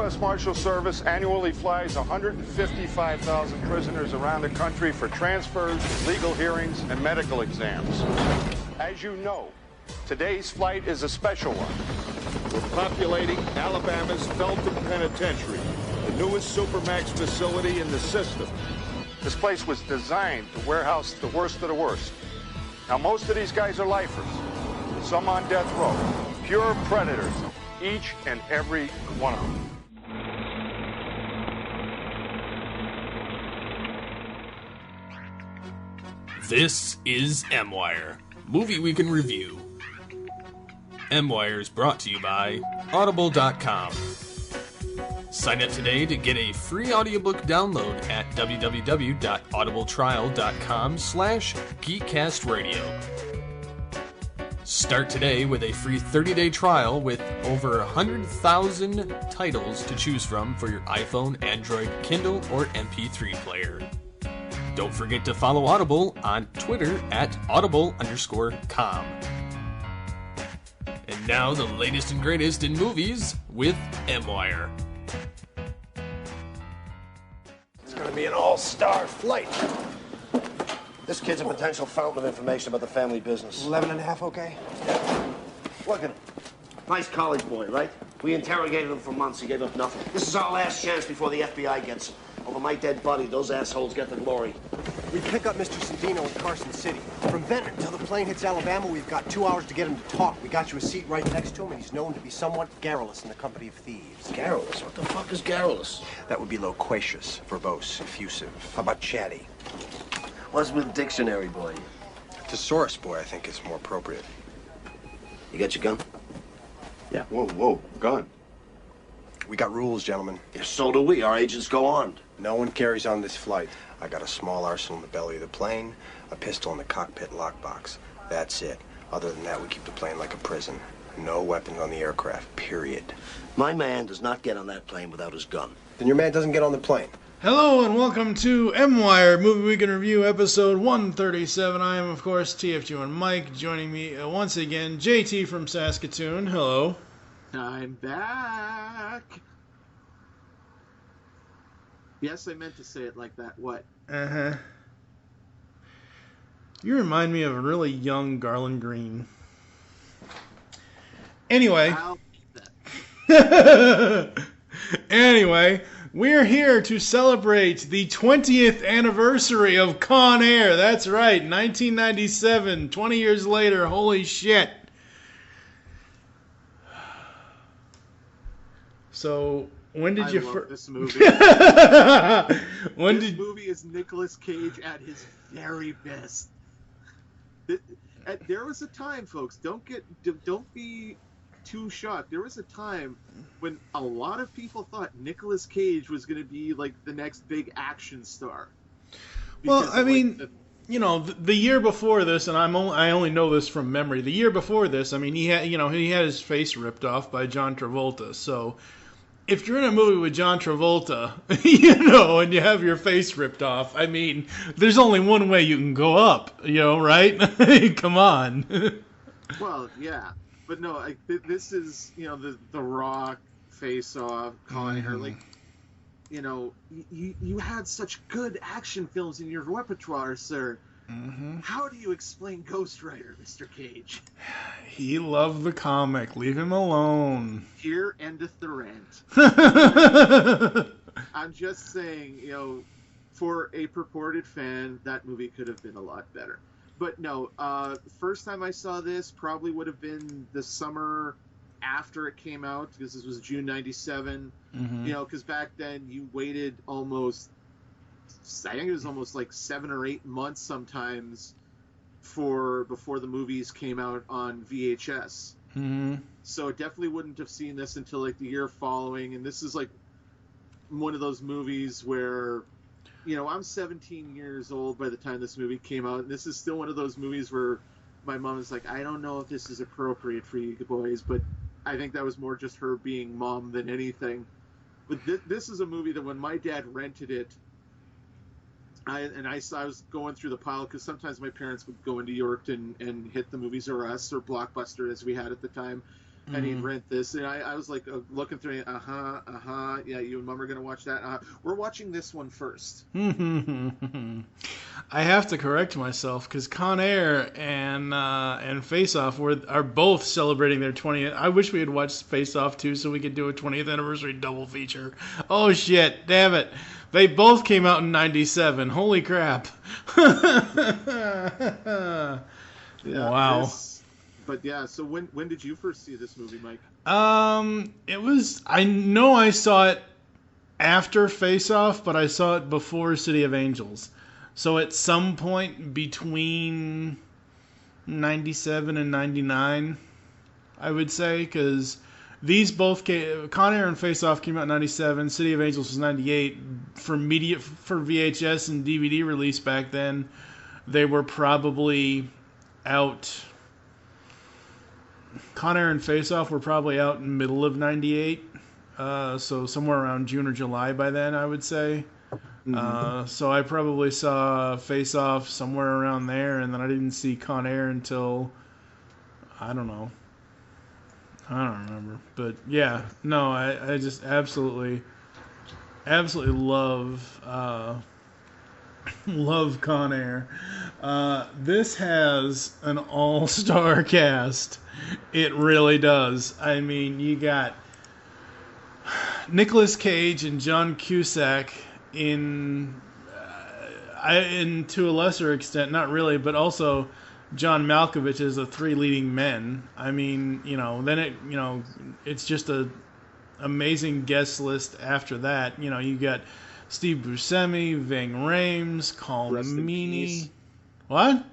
U.S. Marshal Service annually flies 155,000 prisoners around the country for transfers, legal hearings, and medical exams. As you know, today's flight is a special one. We're populating Alabama's Felton Penitentiary, the newest Supermax facility in the system. This place was designed to warehouse the worst of the worst. Now, most of these guys are lifers, some on death row, pure predators, each and every one of them. This is M-Wire, Movie Week in Review. M-Wire is brought to you by Audible.com. Sign up today to get a free audiobook download at www.audibletrial.com/geekcastradio. Start today with a free 30-day trial with over 100,000 titles to choose from for your iPhone, Android, Kindle, or MP3 player. Don't forget to follow Audible on Twitter at audible_com. And now the latest and greatest in movies with M-Wire. It's going to be an all-star flight. This kid's a potential fountain of information about the family business. 11 and a half, okay? Yeah. Look at him. Nice college boy, right? We interrogated him for months. He gave up nothing. This is our last chance before the FBI gets him. Over my dead body, those assholes get the glory. We pick up Mr. Sandino in Carson City. From Benton until the plane hits Alabama, we've got 2 hours to get him to talk. We got you a seat right next to him, and he's known to be somewhat garrulous in the company of thieves. Garrulous? What the fuck is garrulous? That would be loquacious, verbose, effusive. How about chatty? What's with dictionary, boy? Thesaurus, boy, I think is more appropriate. You got your gun? Yeah. Whoa, gun. We got rules, gentlemen. Yeah, so do we. Our agents go armed. No one carries on this flight. I got a small arsenal in the belly of the plane, a pistol in the cockpit lockbox. That's it. Other than that, we keep the plane like a prison. No weapons on the aircraft, period. My man does not get on that plane without his gun. Then your man doesn't get on the plane. Hello and welcome to M-Wire Movie Week in Review, episode 137. I am, of course, TFG1 Mike. Joining me once again, JT from Saskatoon. Hello. I'm back. Yes, I meant to say it like that. What? Uh-huh. You remind me of a really young Garland Green. Anyway. I'll keep that. Anyway, we're here to celebrate the 20th anniversary of Con Air. That's right, 1997, 20 years later. Holy shit. So, when did you love this movie. This movie is Nicolas Cage at his very best. There was a time, folks. Don't be too shocked. There was a time when a lot of people thought Nicolas Cage was going to be like the next big action star. Well, I mean, you know, the year before this, and I only know this from memory. The year before this, I mean, he had his face ripped off by John Travolta. So, if you're in a movie with John Travolta, and you have your face ripped off, I mean, there's only one way you can go up, right? Come on. Well, yeah. But no, this is, the Rock, Face Off, Con Air, like, you had such good action films in your repertoire, sir. Mm-hmm. How do you explain Ghost Rider, Mr. Cage? He loved the comic. Leave him alone. Here endeth the rant. I'm just saying, for a purported fan, that movie could have been a lot better. But no, first time I saw this probably would have been the summer after it came out, because this was June 97. Mm-hmm. Because back then you waited almost, I think it was almost like 7 or 8 months sometimes before the movies came out on VHS. Mm-hmm. So definitely wouldn't have seen this until like the year following. And this is like one of those movies where, I'm 17 years old by the time this movie came out. And this is still one of those movies where my mom is like, I don't know if this is appropriate for you boys, but I think that was more just her being mom than anything. But this is a movie that when my dad rented it, I was going through the pile, because sometimes my parents would go into York and hit the Movies R Us or Blockbuster as we had at the time. and he'd rent this, and I was like looking through it, yeah, you and Mom are going to watch that. We're watching this one first. I have to correct myself because Con Air and Face Off are both celebrating their 20th. I wish we had watched Face Off too, so we could do a 20th anniversary double feature. Oh shit! Damn it! They both came out in '97. Holy crap! Yeah, wow. But yeah, so when did you first see this movie, Mike? It was. I know I saw it after Face Off, but I saw it before City of Angels. So at some point between 97 and 99, I would say, because these both Con Air and Face Off came out in 97. City of Angels was 98. For VHS and DVD release back then, they were probably out. Con Air and Face Off were probably out in the middle of 98. So somewhere around June or July by then, I would say. So I probably saw Face Off somewhere around there, and then I didn't see Con Air until, I don't know. I don't remember. But yeah, no, I just absolutely love Con Air. This has an all-star cast. It really does. I mean, you got Nicolas Cage and John Cusack in to a lesser extent, not really, but also John Malkovich as the three leading men. I mean, then it's just a amazing guest list after that. You got Steve Buscemi, Ving Rhames, Colm Meaney. What?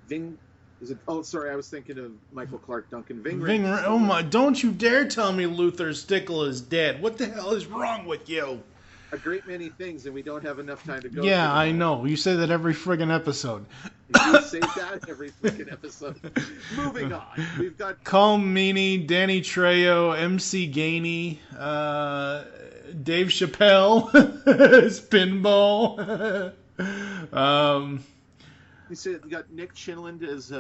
Ving. Is it? Oh, sorry, I was thinking of Michael Clark Duncan. Ving Rhames. Oh my! Don't you dare tell me Luther Stickle is dead. What the hell is wrong with you? A great many things, and we don't have enough time to go. Yeah, I know. You say that every friggin' episode. You say that every friggin' episode. Moving on, we've got Colm Meaney, Danny Trejo, MC Gainey, Dave Chappelle, Spinball. You said you got Nick Chinland as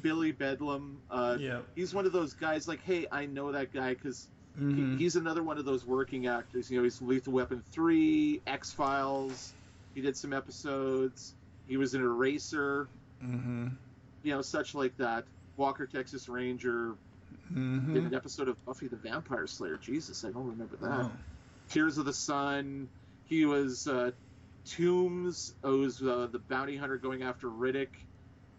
Billy Bedlam. Yeah. He's one of those guys. Like, hey, I know that guy because he's another one of those working actors. He's Lethal Weapon 3, X-Files. He did some episodes. He was an Eraser. Such like that. Walker, Texas Ranger. Did an episode of Buffy the Vampire Slayer. Jesus, I don't remember that. Oh. Tears of the Sun. He was Toombs. Was the bounty hunter going after Riddick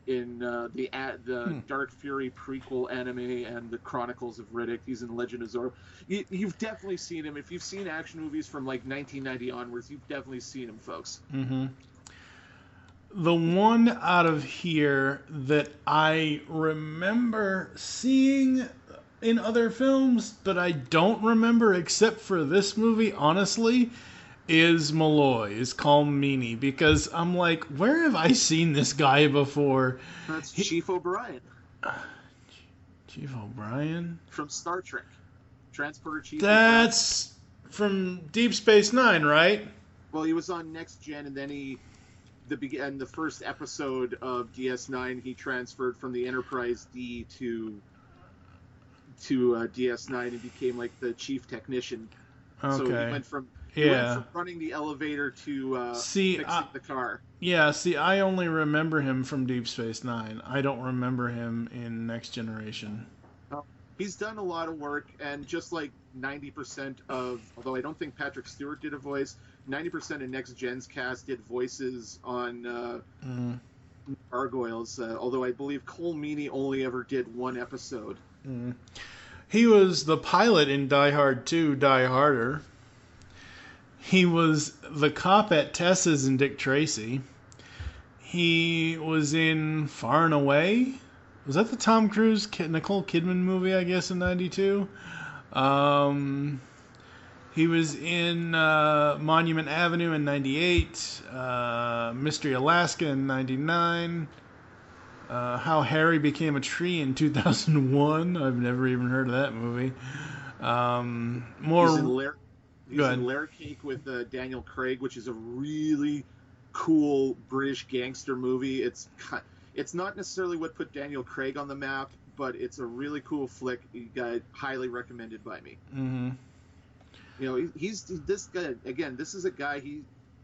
in the Dark Fury prequel anime and the Chronicles of Riddick. He's in Legend of Zorro. You've definitely seen him. If you've seen action movies from like 1990 onwards, you've definitely seen him, folks. The one out of here that I remember seeing in other films, but I don't remember except for this movie, honestly, is Malloy, is Colm Meaney, because I'm like, where have I seen this guy before? That's Chief O'Brien. Chief O'Brien? From Star Trek. Transporter Chief That's from Deep Space Nine, right? Well, he was on Next Gen, and then the first episode of DS9, he transferred from the Enterprise D to DS9 and became like the chief technician. Okay. So he went from running the elevator to fixing the car. Yeah, I only remember him from Deep Space Nine. I don't remember him in Next Generation. He's done a lot of work, and just like 90% of, although I don't think Patrick Stewart did a voice, 90% of Next Gen's cast did voices on Gargoyles, although I believe Colm Meaney only ever did one episode. He was the pilot in Die Hard 2, Die Harder. He was the cop at Tessa's in Dick Tracy. He was in Far and Away. Was that the Tom Cruise, Nicole Kidman movie, I guess, in 92? He was in Monument Avenue in 98, Mystery Alaska in 99, How Harry Became a Tree in 2001. I've never even heard of that movie. He's in Layer Cake with Daniel Craig, which is a really cool British gangster movie. It's not necessarily what put Daniel Craig on the map, but it's a really cool flick. You got highly recommended by me. Mm-hmm. You know, he's this guy again. This is a guy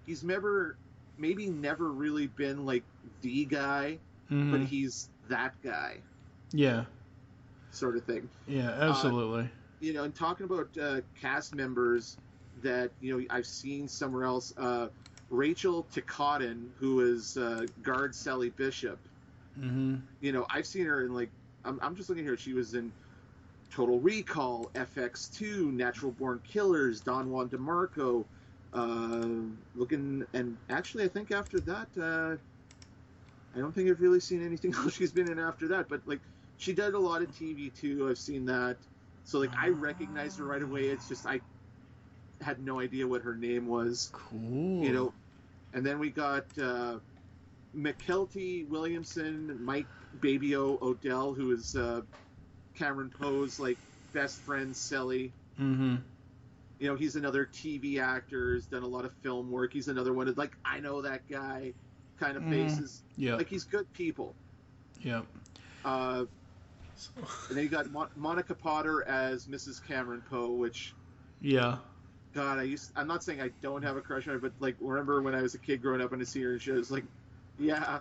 he's never really been like the guy, but he's that guy. Yeah. Sort of thing. Yeah, absolutely. You know, and talking about cast members that, you know, I've seen somewhere else, Rachel Ticotin, who is guard Sally Bishop. Mm-hmm. You know, I've seen her in, like, I'm just looking here. She was in Total Recall, FX2, Natural Born Killers, Don Juan DeMarco. And actually, I think after that, I don't think I've really seen anything else she's been in after that. But, like, she did a lot of TV, too. I've seen that. So, like, I recognized her right away. It's just I had no idea what her name was. Cool. You know, and then we got McKelty Williamson, Mike Babio Odell, who is Cameron Poe's, like, best friend, Selly. Mm-hmm. You know, he's another TV actor. He's done a lot of film work. He's another one of, like, I know that guy kind of faces. Yeah. Like, he's good people. Yeah. And then you got Monica Potter as Mrs. Cameron Poe, which, yeah, God, I'm not saying I don't have a crush on her, but, like, remember when I was a kid growing up and I see her and she was like, yeah,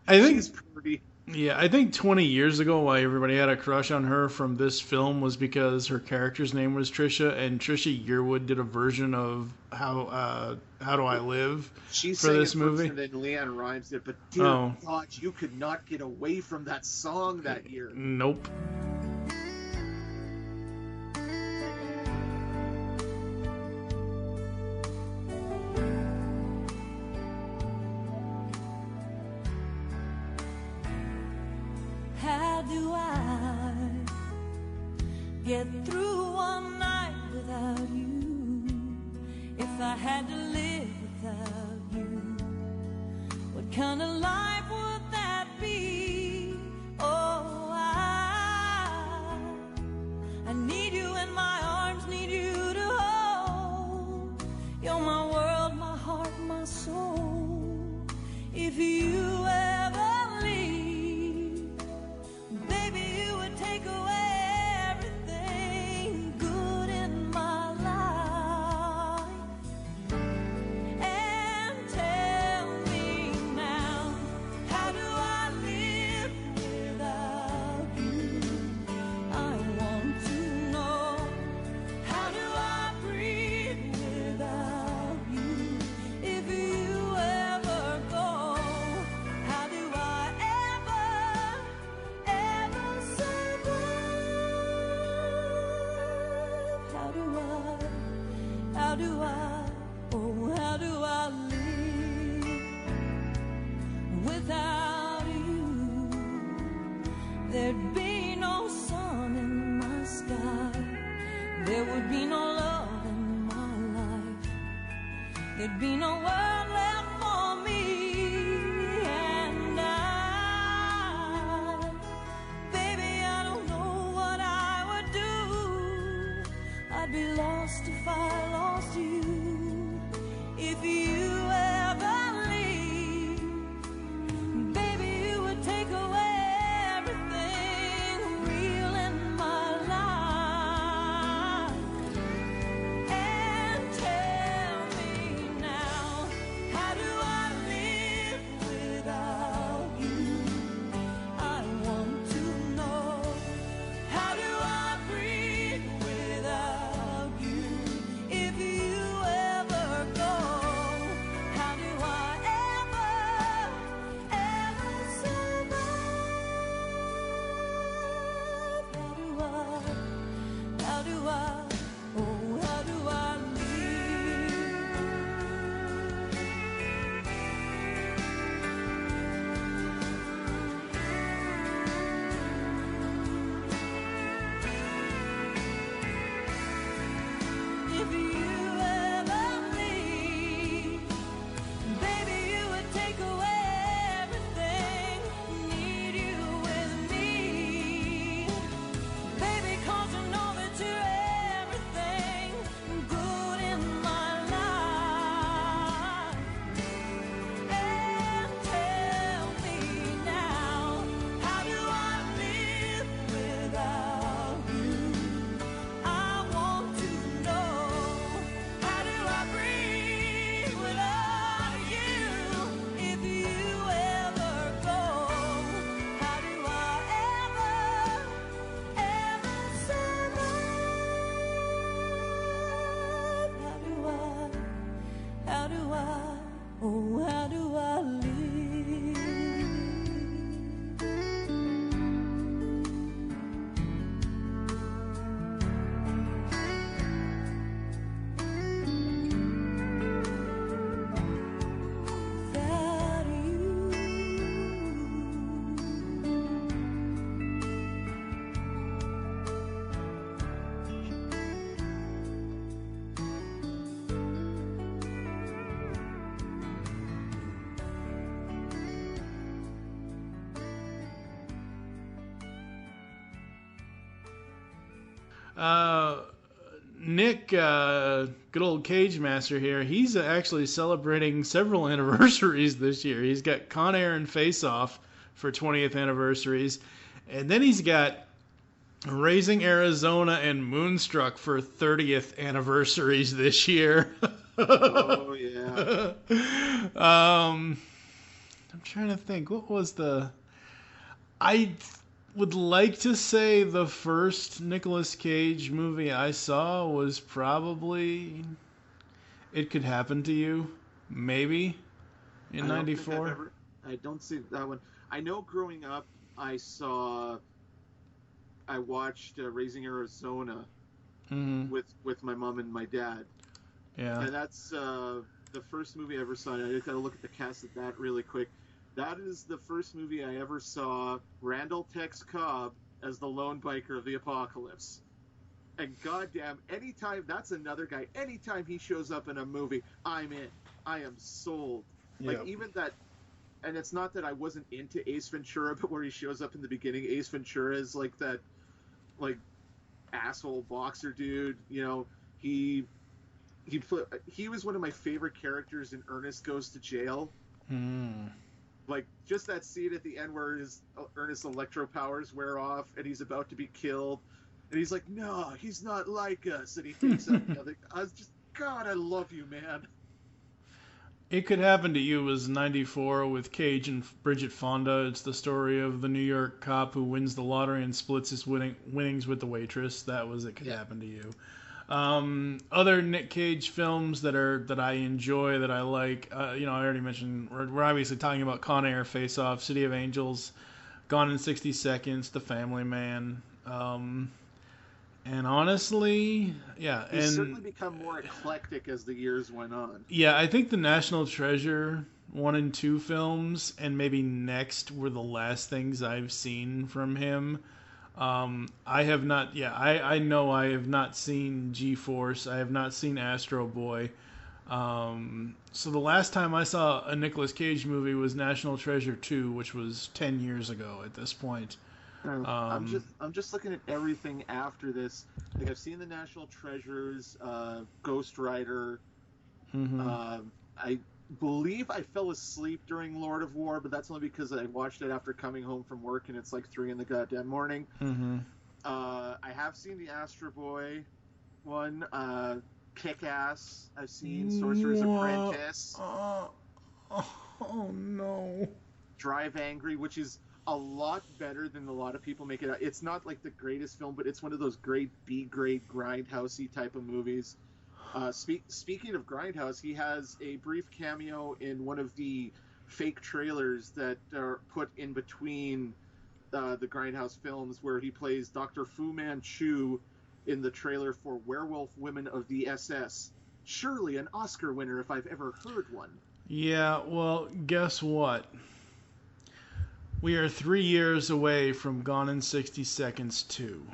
she's pretty. Yeah, I think 20 years ago why everybody had a crush on her from this film was because her character's name was Trisha, and Trisha Yearwood did a version of How Do I Live for this movie. And then Leanne Rhymes did, but dear God, you could not get away from that song that year. Nope. How do I get through one night without you? If I had to live without you, what kind of life would that be? Oh, I need you in my arms, need you to hold. You're my world, my heart, my soul. If you ever leave, baby, you would take away everything good in my life. And tell me now, how do I live without you? I want to know, how do I breathe without you? If you ever go, how do I ever survive? How do I live without you? There'd be no sun in my sky. There would be no love in my life. There'd be no world left for me. And baby, I don't know what I would do. I'd be lost if I lost you. If you ever leave, baby, you would take away everything real in my life. And tell me now, how do I live without you? I want to know, how do I breathe without you? If you ever go, Nick, good old Cage Master here, he's actually celebrating several anniversaries this year. He's got Con Air and Face Off for 20th anniversaries, and then he's got Raising Arizona and Moonstruck for 30th anniversaries this year. Oh, yeah. I'm trying to think. What was the... I would like to say the first Nicolas Cage movie I saw was probably It Could Happen to You, maybe, in 94. I don't see that one. I know growing up, I watched Raising Arizona with my mom and my dad. Yeah. And that's the first movie I ever saw. I just got to look at the cast of that really quick. That is the first movie I ever saw Randall Tex Cobb as the lone biker of the apocalypse. And goddamn, anytime, that's another guy, anytime he shows up in a movie, I'm in. I am sold. Like, even that, and it's not that I wasn't into Ace Ventura, but where he shows up in the beginning, Ace Ventura is like that, like, asshole boxer dude, you know, he was one of my favorite characters in Ernest Goes to Jail. Like, just that scene at the end where his Ernest's electro powers wear off and he's about to be killed. And he's like, no, he's not like us. And he takes out the other. I was just, God, I love you, man. It Could Happen to You was 94 with Cage and Bridget Fonda. It's the story of the New York cop who wins the lottery and splits his winnings with the waitress. That was It Could Happen to You. Other Nick Cage films that I enjoy, that I like, I already mentioned, we're obviously talking about Con Air, Face Off, City of Angels, Gone in 60 Seconds, The Family Man, and honestly, He's certainly become more eclectic as the years went on. Yeah, I think the National Treasure 1 and 2 films, and maybe Next, were the last things I've seen from him. I have not. Yeah, I know I have not seen G-Force. I have not seen Astro Boy. So the last time I saw a Nicolas Cage movie was National Treasure 2, which was 10 years ago at this point. I'm just looking at everything after this. Like, I've seen the National Treasures, Ghost Rider. I believe I fell asleep during Lord of War, but that's only because I watched it after coming home from work and it's like 3 in the goddamn morning. I have seen the Astro Boy one, Kick-Ass. I've seen Sorcerer's Apprentice. Oh no. Drive Angry, which is a lot better than a lot of people make it out. It's not like the greatest film, but it's one of those great B-grade grindhousey type of movies. Speaking of Grindhouse, he has a brief cameo in one of the fake trailers that are put in between the Grindhouse films, where he plays Dr. Fu Manchu in the trailer for Werewolf Women of the SS. Surely an Oscar winner if I've ever heard one. Yeah, well, guess what? We are 3 years away from Gone in 60 Seconds 2.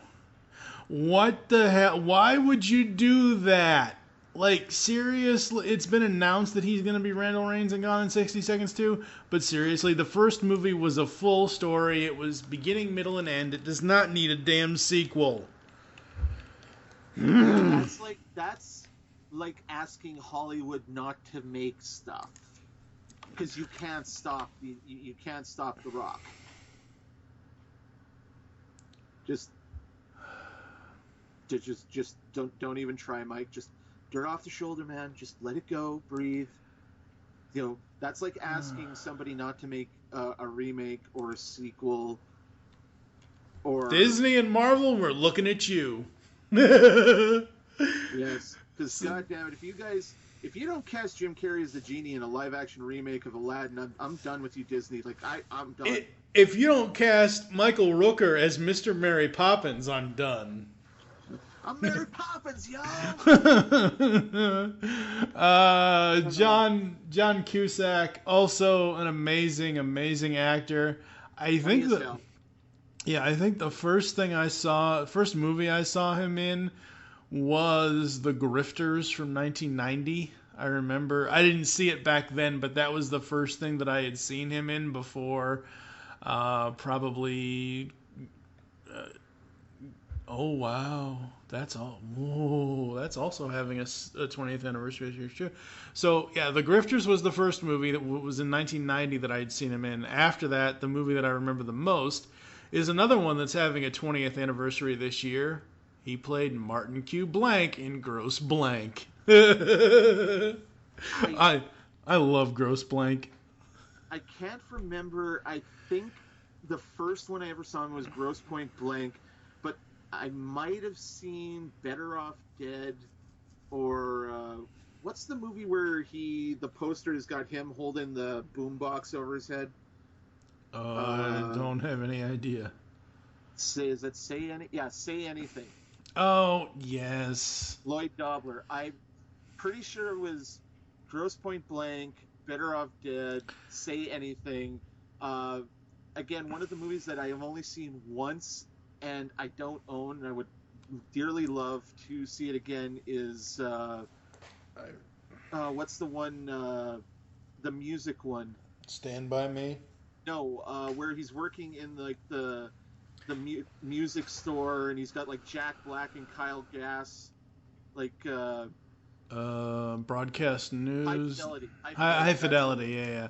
What the hell? Why would you do that? Like, seriously, it's been announced that he's going to be Randall Raines in Gone in 60 Seconds 2, but seriously, the first movie was a full story. It was beginning, middle, and end. It does not need a damn sequel. That's like asking Hollywood not to make stuff, because you can't stop The Rock. Just don't even try, Mike. Just dirt off the shoulder, man. Just let it go, breathe. You know, that's like asking somebody not to make a remake or a sequel. Or Disney and Marvel, we're looking at you. Yes, because goddamn it, if you don't cast Jim Carrey as the genie in a live-action remake of Aladdin, I'm done with you, Disney. Like, I'm done. If you don't cast Michael Rooker as Mr. Mary Poppins, I'm done. I'm Mary Poppins, y'all. John Cusack, also an amazing actor. I think the first movie I saw him in was The Grifters from 1990. I remember. I didn't see it back then, but that was the first thing that I had seen him in before. Oh wow, that's all. Whoa, that's also having a 20th anniversary this year too. So yeah, The Grifters was the first movie that was in 1990 that I had seen him in. After that, the movie that I remember the most is another one that's having a 20th anniversary this year. He played Martin Q. Blank in Gross Blank. I love Gross Blank. I can't remember. I think the first one I ever saw him was Gross Point Blank, but I might have seen Better Off Dead, or what's the movie where the poster has got him holding the boombox over his head? I don't have any idea. Say Anything? Yeah, Say Anything. Oh yes, Lloyd Dobler. I'm pretty sure it was Gross Point Blank, Better Off Dead, Say Anything. Again, one of the movies that I have only seen once and I don't own, and I would dearly love to see it again, is what's the one, the music one? Stand By Me? No, where he's working in like the music store, and he's got like Jack Black and Kyle Gass, like broadcast news. High Fidelity, yeah.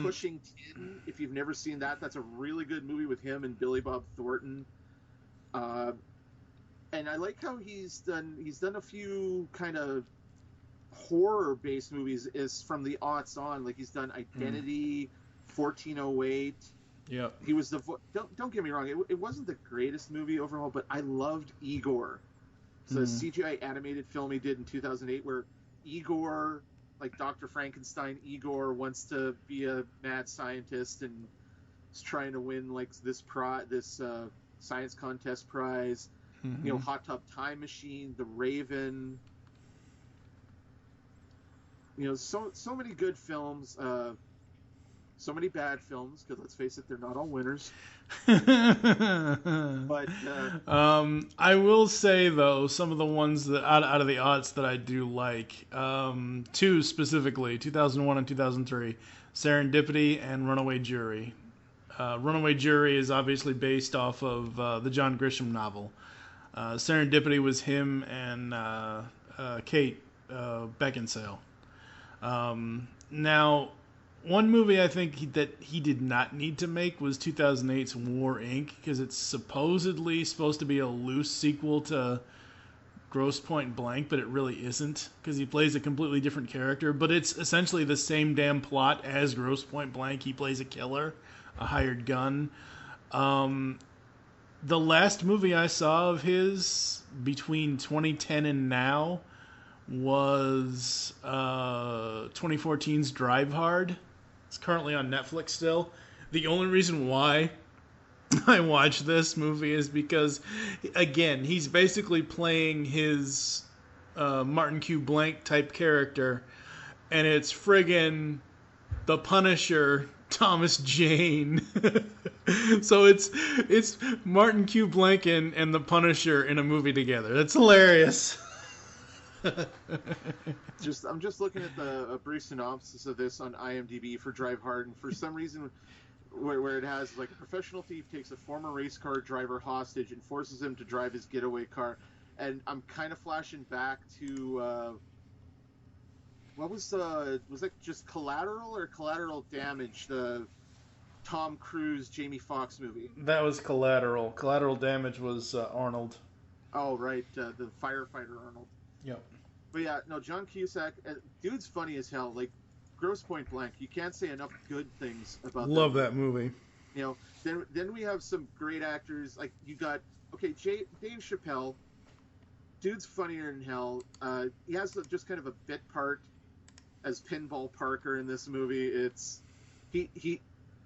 Pushing Tin, if you've never seen that, that's a really good movie with him and Billy Bob Thornton. And I like how he's done a few kind of horror-based movies is from the aughts on. Like he's done Identity, 1408. Yeah. He was don't get me wrong, it wasn't the greatest movie overall, but I loved Igor. It's a CGI animated film he did in 2008 where Igor, like Dr. Frankenstein, Igor wants to be a mad scientist and is trying to win like this science contest prize. Mm-hmm. You know, Hot Tub Time Machine, The Raven. You know, so many good films. So many bad films, because let's face it, they're not all winners. But I will say though, some of the ones that out of the aughts that I do like, two specifically, 2001 and 2003, Serendipity and Runaway Jury. Runaway Jury is obviously based off of the John Grisham novel. Serendipity was him and Kate Beckinsale. Now, one movie I think that he did not need to make was 2008's War, Inc., because it's supposedly supposed to be a loose sequel to Grosse Pointe Blank, but it really isn't, because he plays a completely different character. But it's essentially the same damn plot as Grosse Pointe Blank. He plays a killer, a hired gun. The last movie I saw of his between 2010 and now was 2014's Drive Hard. It's currently on Netflix still. The only reason why I watched this movie is because, again, he's basically playing his Martin Q. Blank type character, and it's friggin' the Punisher, Thomas Jane. So it's Martin Q. Blank and the Punisher in a movie together. That's hilarious. I'm just looking at a brief synopsis of this on IMDb for Drive Hard, and for some reason, where it has like a professional thief takes a former race car driver hostage and forces him to drive his getaway car, and I'm kind of flashing back to what was that just Collateral or Collateral Damage, the Tom Cruise Jamie Foxx movie? That was Collateral. Collateral Damage was Arnold. Oh right, the firefighter Arnold. Yep. But yeah, no, John Cusack, dude's funny as hell. Like, Grosse Pointe Blank, you can't say enough good things about Love that movie. You know, then we have some great actors. Like, you got, Dave Chappelle. Dude's funnier than hell. He has just kind of a bit part as Pinball Parker in this movie. It's,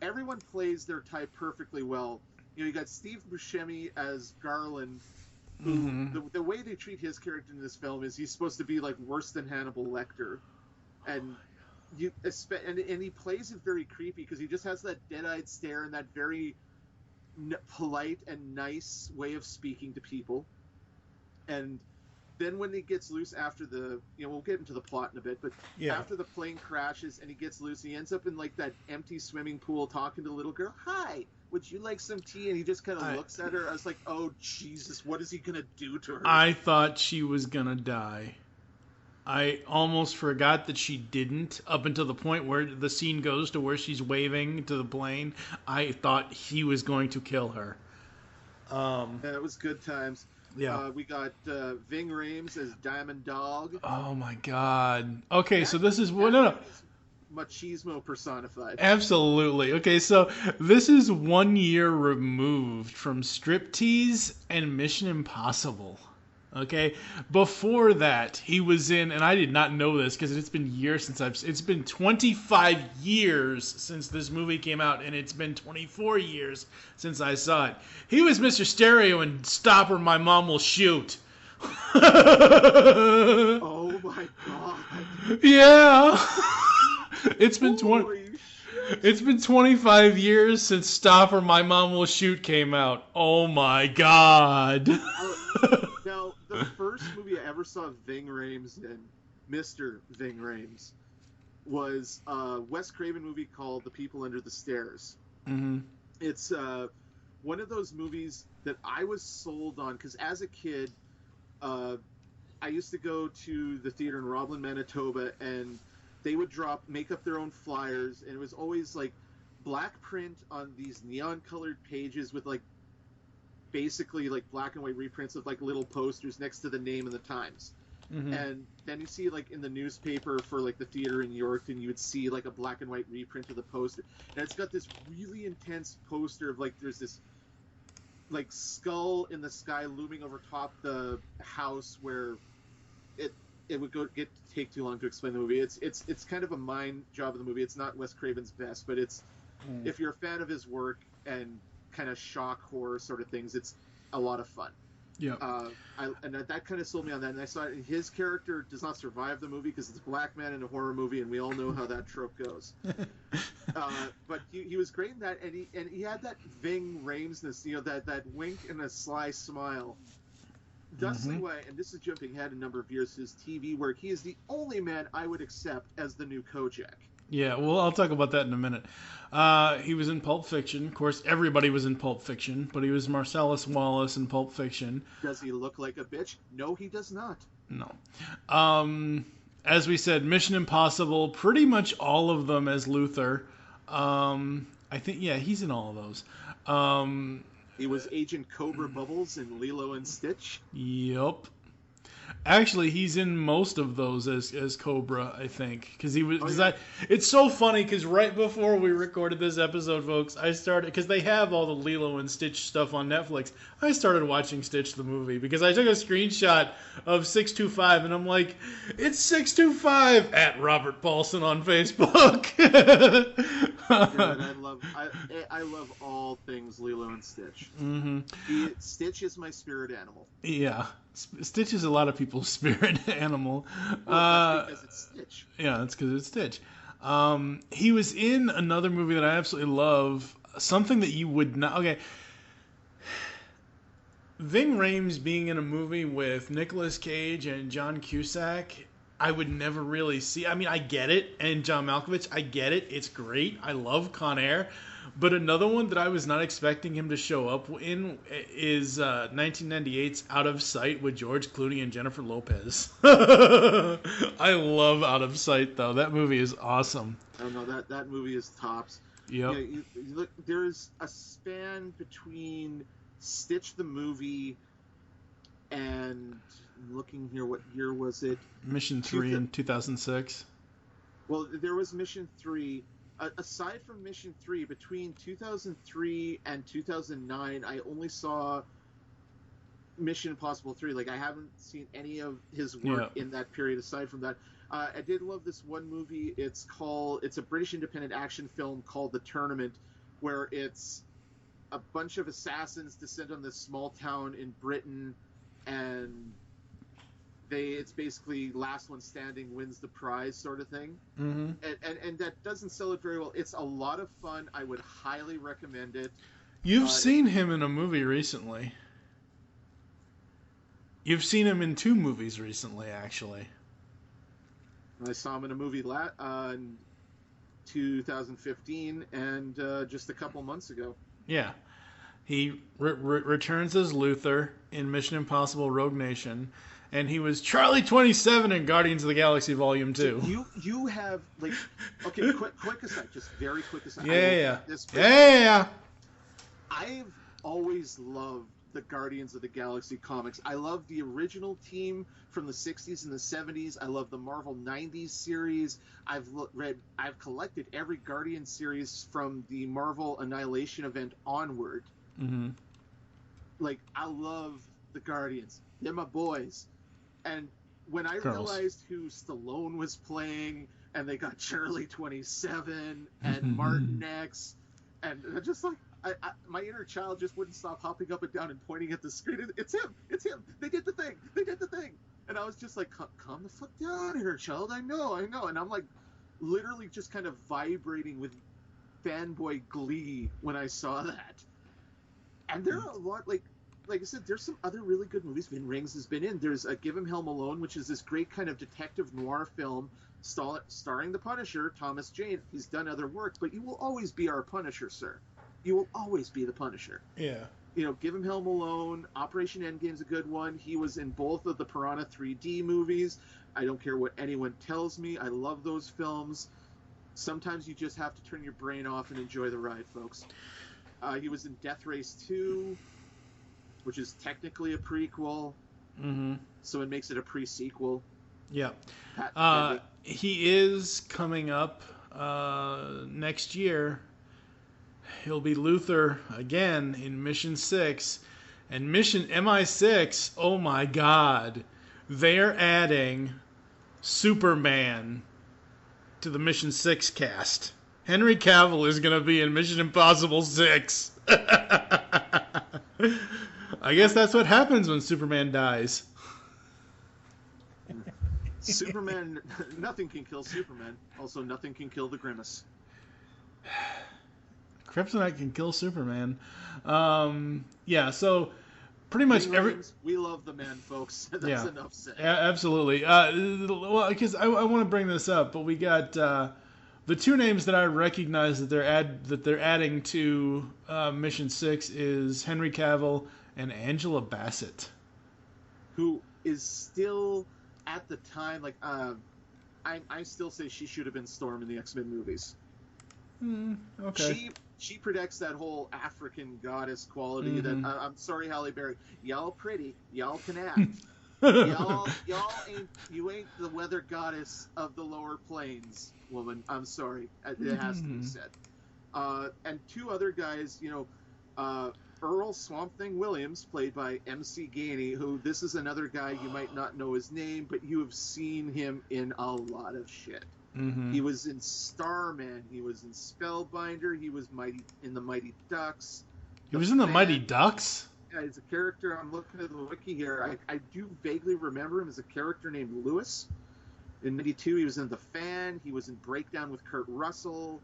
everyone plays their type perfectly well. You know, you got Steve Buscemi as Garland, who, the way they treat his character in this film is he's supposed to be like worse than Hannibal Lecter, and he plays it very creepy because he just has that dead-eyed stare and that very polite and nice way of speaking to people. And then when he gets loose after we'll get into the plot in a bit, but after the plane crashes and he gets loose, he ends up in like that empty swimming pool talking to the little girl. Hi, would you like some tea? And he just kind of looks at her. I was like, oh, Jesus, what is he going to do to her? I thought she was going to die. I almost forgot that she didn't, up until the point where the scene goes to where she's waving to the plane. I thought he was going to kill her. Yeah, it was good times. Yeah. We got Ving Rhames as Diamond Dog. Oh, my God. Okay, so this is... No. Machismo personified. Absolutely. Okay, so this is 1 year removed from Striptease and Mission Impossible. Okay, before that, he was in, and I did not know this because it's been years since it's been 25 years since this movie came out, and it's been 24 years since I saw it. He was Mr. Stereo in Stop or My Mom Will Shoot. Oh my God. Yeah. It's been 25 years since Stop or My Mom Will Shoot came out. Oh my God. Now, the first movie I ever saw Ving Rhames in, Mr. Ving Rhames, was a Wes Craven movie called The People Under the Stairs. Mm-hmm. It's one of those movies that I was sold on, because as a kid, I used to go to the theater in Roblin, Manitoba, and they would make up their own flyers, and it was always like black print on these neon colored pages with like basically like black and white reprints of like little posters next to the name and the times. Mm-hmm. And then you see like in the newspaper for like the theater in York, and you would see like a black and white reprint of the poster, and it's got this really intense poster of like there's this like skull in the sky looming over top the house where it would take too long to explain the movie. It's kind of a mind job of the movie. It's not Wes Craven's best, but it's if you're a fan of his work and kind of shock horror sort of things, it's a lot of fun. Yeah. And that kind of sold me on that. And I saw his character does not survive the movie because it's a black man in a horror movie, and we all know how that trope goes. But he was great in that, and he had that Ving Rhamesness, that wink and a sly smile. Dusty Way, and this is jumping ahead a number of years, his TV work, he is the only man I would accept as the new Kojak. Yeah, well, I'll talk about that in a minute. He was in Pulp Fiction. Of course, everybody was in Pulp Fiction, but he was Marcellus Wallace in Pulp Fiction. Does he look like a bitch? No, he does not. No. As we said, Mission Impossible, pretty much all of them as Luther. I think, yeah, he's in all of those. He was Agent Cobra Bubbles in Lilo and Stitch. Yup. Actually, he's in most of those as Cobra, I think, because he was. It's so funny because right before we recorded this episode, folks, I started because they have all the Lilo and Stitch stuff on Netflix. I started watching Stitch the movie because I took a screenshot of 625 and I'm like, it's 625 at Robert Paulson on Facebook. I love all things Lilo and Stitch. Mm-hmm. Stitch is my spirit animal. Yeah. Stitch is a lot of people's spirit animal. Well, that's because it's Stitch. Yeah, that's because it's Stitch. He was in another movie that I absolutely love. Something that you would not... Okay. Ving Rhames being in a movie with Nicolas Cage and John Cusack, I would never really see... I mean, I get it. And John Malkovich, I get it. It's great. I love Con Air. But another one that I was not expecting him to show up in is 1998's Out of Sight with George Clooney and Jennifer Lopez. I love Out of Sight, though. That movie is awesome. Oh, no, that movie is tops. Yep. Yeah, you look, there's a span between Stitch the movie and... I'm looking here, what year was it? Mission 3 in 2006. Well, there was Mission 3... aside from Mission 3, between 2003 and 2009, I only saw Mission Impossible 3. Like, I haven't seen any of his work in that period aside from that. I did love this one movie. It's a British independent action film called The Tournament, where it's a bunch of assassins descend on this small town in Britain, and it's basically last one standing wins the prize sort of thing. Mm-hmm. And that doesn't sell it very well. It's a lot of fun. I would highly recommend it. You've seen him in a movie recently. You've seen him in 2 movies recently, actually. I saw him in a movie in 2015 and just a couple months ago. Yeah. He returns as Luther in Mission Impossible Rogue Nation, and he was Charlie 27 in Guardians of the Galaxy Volume 2. So you have, like, okay, quick aside, just very quick aside. Yeah. I've always loved the Guardians of the Galaxy comics. I love the original team from the 60s and the 70s. I love the Marvel 90s series. I've collected every Guardian series from the Marvel Annihilation event onward. Mm-hmm. Like, I love the Guardians. They're my boys. And when I realized who Stallone was playing, and they got Charlie 27 and Martin X, and just like, my inner child just wouldn't stop hopping up and down and pointing at the screen. It's him. They did the thing. And I was just like, calm the fuck down here, child. I know. And I'm like, literally just kind of vibrating with fanboy glee when I saw that. And there are a lot, like I said, there's some other really good movies Ving Rhames has been in. There's Give Him Hell Alone, which is this great kind of detective noir film starring the Punisher, Thomas Jane. He's done other work, but you will always be our Punisher, sir. You will always be the Punisher. Yeah. You know, Give Him Hell Alone, Operation Endgame's a good one. He was in both of the Piranha 3D movies. I don't care what anyone tells me. I love those films. Sometimes you just have to turn your brain off and enjoy the ride, folks. He was in Death Race 2, which is technically a prequel. Mm-hmm. So it makes it a pre-sequel. Yeah. He is coming up next year. He'll be Luther again in Mission 6. And Mission MI6, oh my God. They're adding Superman to the Mission 6 cast. Henry Cavill is going to be in Mission Impossible 6. I guess that's what happens when Superman dies. Superman, nothing can kill Superman. Also, nothing can kill the Grimace. Kryptonite can kill Superman. Yeah, so pretty much we love the man, folks. That's enough said. Absolutely. Well, because I want to bring this up, but we got the two names that I recognize that they're adding to Mission 6 is Henry Cavill and Angela Bassett, who is still at the time like I still say she should have been Storm in the X-Men movies. Okay. She projects that whole African goddess quality that I'm sorry, Halle Berry, y'all pretty, y'all can act. you ain't the weather goddess of the lower plains, woman. I'm sorry, it has to be said. And two other guys, Earl Swamp Thing Williams, played by MC Gainey, who this is another guy you might not know his name, but you have seen him in a lot of shit. Mm-hmm. He was in Starman. He was in Spellbinder. He was in the Mighty Ducks. He was in the Mighty Ducks? Yeah, he's a character. I'm looking at the wiki here. I do vaguely remember him as a character named Lewis. In '92, he was in The Fan. He was in Breakdown with Kurt Russell.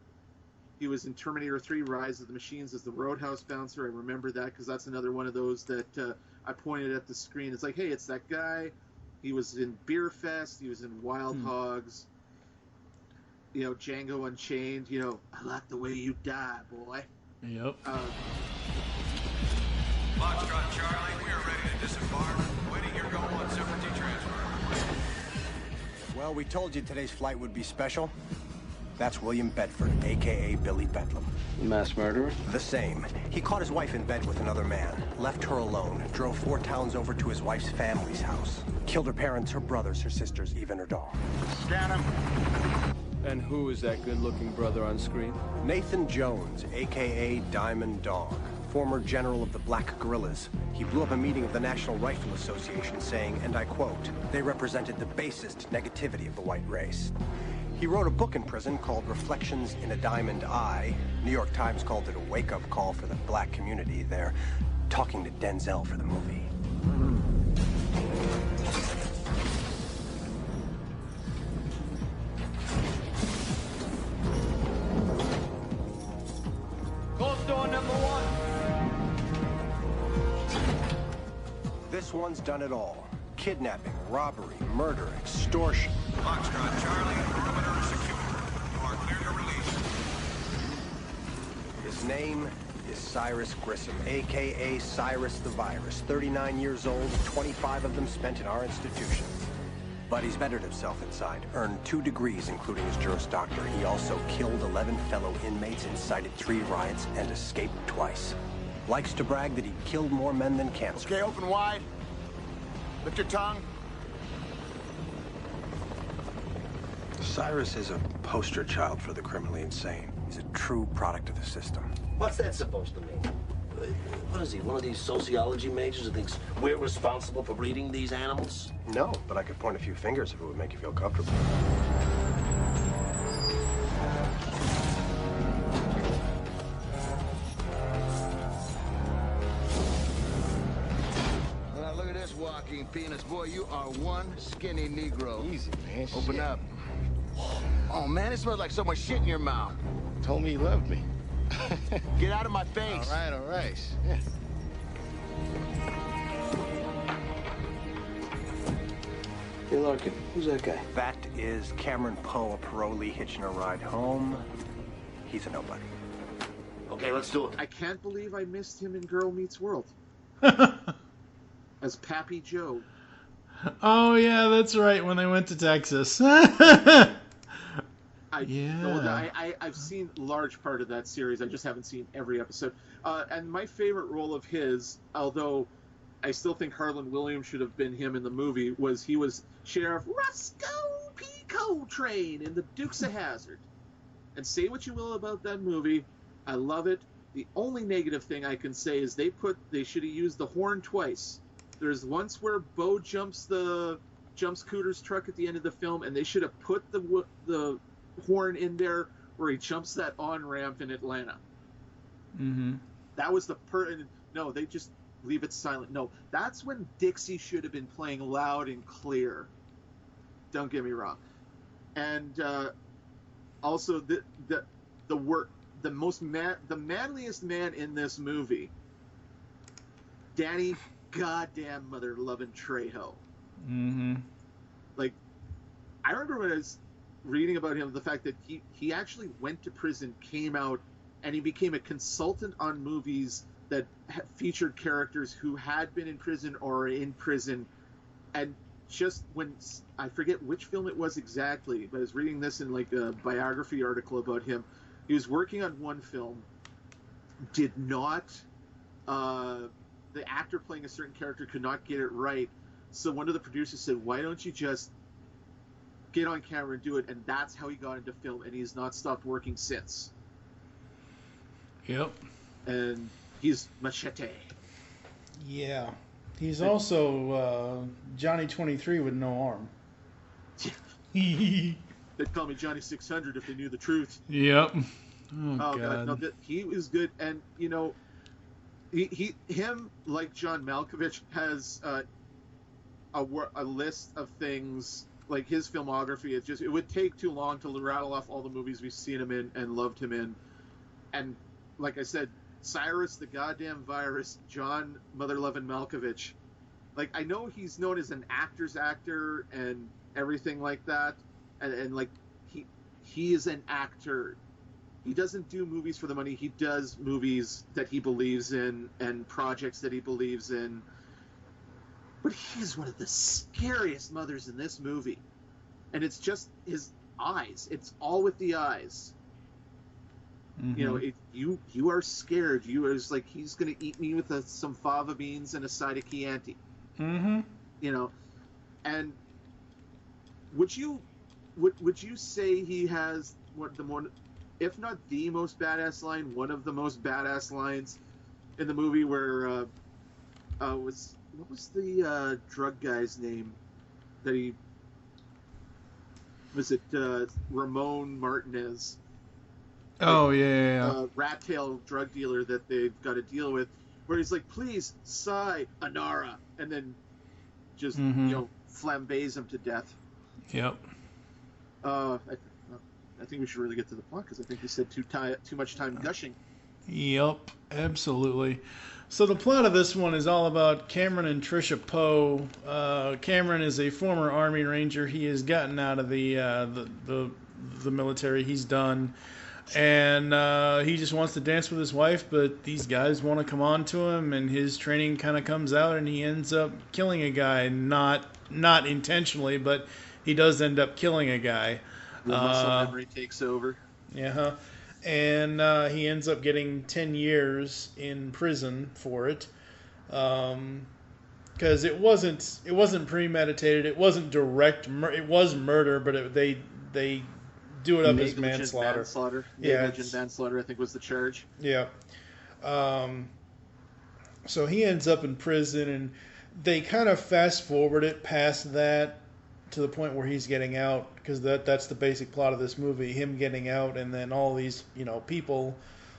He was in Terminator 3: Rise of the Machines as the Roadhouse bouncer. I remember that because that's another one of those that I pointed at the screen. It's like, hey, it's that guy. He was in Beer Fest. He was in Wild Hogs. Django Unchained. I like the way you die, boy. Yep. Foxtrot Charlie, we are ready to disembark. Waiting your go on 70 transfer. Well, we told you today's flight would be special. That's William Bedford, a.k.a. Billy Bedlam. Mass murderer? The same. He caught his wife in bed with another man, left her alone, drove 4 towns over to his wife's family's house, killed her parents, her brothers, her sisters, even her dog. Scan him. And who is that good-looking brother on screen? Nathan Jones, a.k.a. Diamond Dog, former general of the Black Guerrillas. He blew up a meeting of the National Rifle Association saying, and I quote, they represented the basest negativity of the white race. He wrote a book in prison called Reflections in a Diamond Eye. New York Times called it a wake-up call for the black community. They're talking to Denzel for the movie. Close door number 1. This one's done it all. Kidnapping, robbery, murder, extortion. Foxtrot Charlie, perimeter secure. You are clear to release. His name is Cyrus Grissom, a.k.a. Cyrus the Virus. 39 years old, 25 of them spent in our institution. But he's bettered himself inside, earned 2 degrees, including his Juris Doctor. He also killed 11 fellow inmates, incited 3 riots, and escaped twice. Likes to brag that he killed more men than cancer. Okay, open wide. Lift your tongue. Cyrus is a poster child for the criminally insane. He's a true product of the system. What's that supposed to mean? What is he, one of these sociology majors who thinks we're responsible for breeding these animals? No, but I could point a few fingers if it would make you feel comfortable. Now look at this walking penis. Boy, you are one skinny Negro. Easy, man. Open Shit. up. Oh, man, it smells like so much shit in your mouth. Told me he loved me. Get out of my face. All right. Yeah. Hey, Larkin, who's that guy? That is Cameron Poe, a parolee hitching a ride home. He's a nobody. Okay, let's do it. I can't believe I missed him in Girl Meets World as Pappy Joe. Oh yeah, that's right. When they went to Texas. I've seen large part of that series. I just haven't seen every episode. And my favorite role of his, although I still think Harlan Williams should have been him in the movie, was he was Sheriff Roscoe P. Coltrane in The Dukes of Hazzard. And say what you will about that movie, I love it. The only negative thing I can say is they should have used the horn twice. There's once where Bo jumps Cooter's truck at the end of the film, and they should have put the horn in there where he jumps that on-ramp in Atlanta. Mm-hmm. That was no, they just leave it silent. No, that's when Dixie should have been playing loud and clear. Don't get me wrong. And also the manliest man in this movie, Danny goddamn mother loving Trejo. Mm-hmm. Like, I remember when I was reading about him, the fact that he actually went to prison, came out, and he became a consultant on movies that featured characters who had been in prison or are in prison. And just when, I forget which film it was exactly, but I was reading this in like a biography article about him. He was working on one film, did not, the actor playing a certain character could not get it right. So one of the producers said, why don't you just get on camera and do it? And that's how he got into film, and he's not stopped working since. Yep. And he's Machete. Yeah. He's also Johnny 23 with no arm. They'd call me Johnny 600 if they knew the truth. Yep. Oh God. No, he was good. And, you know, him, like John Malkovich, has a list of things, like his filmography. It would take too long to rattle off all the movies we've seen him in and loved him in. And like I said, Cyrus the goddamn Virus, John Mother-Lovin' Malkovich. Like, I know he's known as an actor's actor and everything like that, and like he is an actor. He doesn't do movies for the money. He does movies that he believes in and projects that he believes in. But he is one of the scariest mothers in this movie, and it's just his eyes. It's all with the eyes. Mm-hmm. You know, you are scared. You are like, he's going to eat me with some fava beans and a side of Chianti. Mm-hmm. You know, and would you say he has if not the most badass line, one of the most badass lines in the movie, where what was the drug guy's name that he was it Ramon Martinez? Oh, yeah. Rat tail drug dealer that they've got to deal with, where he's like, please, Anara, and then just, flambés him to death. Yep. I think we should really get to the plot, because I think we said too much time gushing. Yep, absolutely. So the plot of this one is all about Cameron and Tricia Poe. Cameron is a former Army Ranger. He has gotten out of the military. He's done. And he just wants to dance with his wife, but these guys want to come on to him, and his training kind of comes out, and he ends up killing a guy, not intentionally, but he does end up killing a guy. The muscle memory takes over. Yeah, and he ends up getting 10 years in prison for it, because it wasn't premeditated, it wasn't direct, it was murder, but they do it up as manslaughter. Negligent manslaughter, I think, was the charge. Yeah. So he ends up in prison, and they kind of fast forward it past that to the point where he's getting out, because that's the basic plot of this movie, him getting out, and then all these people,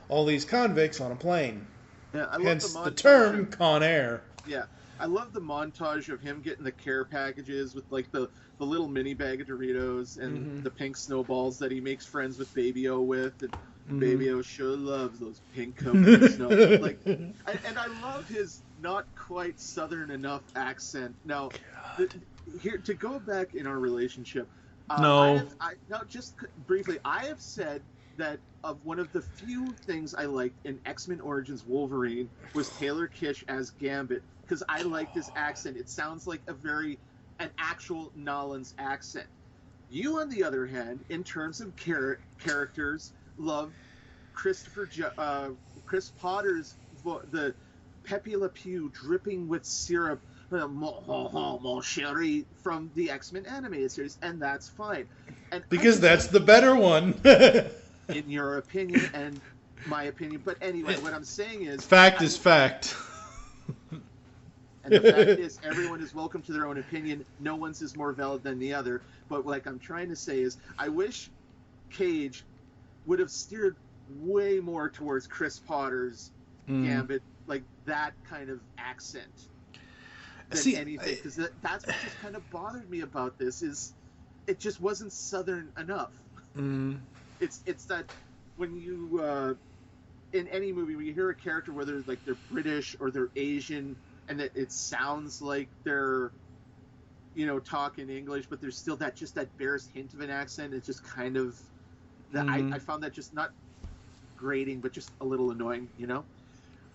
all these convicts on a plane. Yeah, I love Hence the the term Con Air. Yeah, I love the montage of him getting the care packages with like the little mini bag of Doritos and the pink snowballs that he makes friends with Baby-O with, and Baby-O sure loves those pink coconut snow. Like, and I love his not quite Southern enough accent. Now, here to go back in our relationship. Just briefly, I have said that of one of the few things I liked in X-Men Origins Wolverine was Taylor Kitsch as Gambit, because I liked his accent. It sounds like an actual Nolans accent. You, on the other hand, in terms of characters, love Chris Potter's the Pepe Le Pew dripping with syrup, mon chéri, from the X-Men animated series, and that's fine. And because that's the better one. In your opinion and my opinion. But anyway, what I'm saying is... Fact is fact. And the fact is, everyone is welcome to their own opinion. No one's is more valid than the other. But like I'm trying to say is, I wish Cage would have steered way more towards Chris Potter's Gambit, like that kind of accent, than anything. Because that's what just kind of bothered me about this, is it just wasn't Southern enough. It's that when you in any movie, when you hear a character, whether like they're British or they're Asian, and that it sounds like they're talking English, but there's still that barest hint of an accent. It's just kind of that I found that just not grating, but just a little annoying,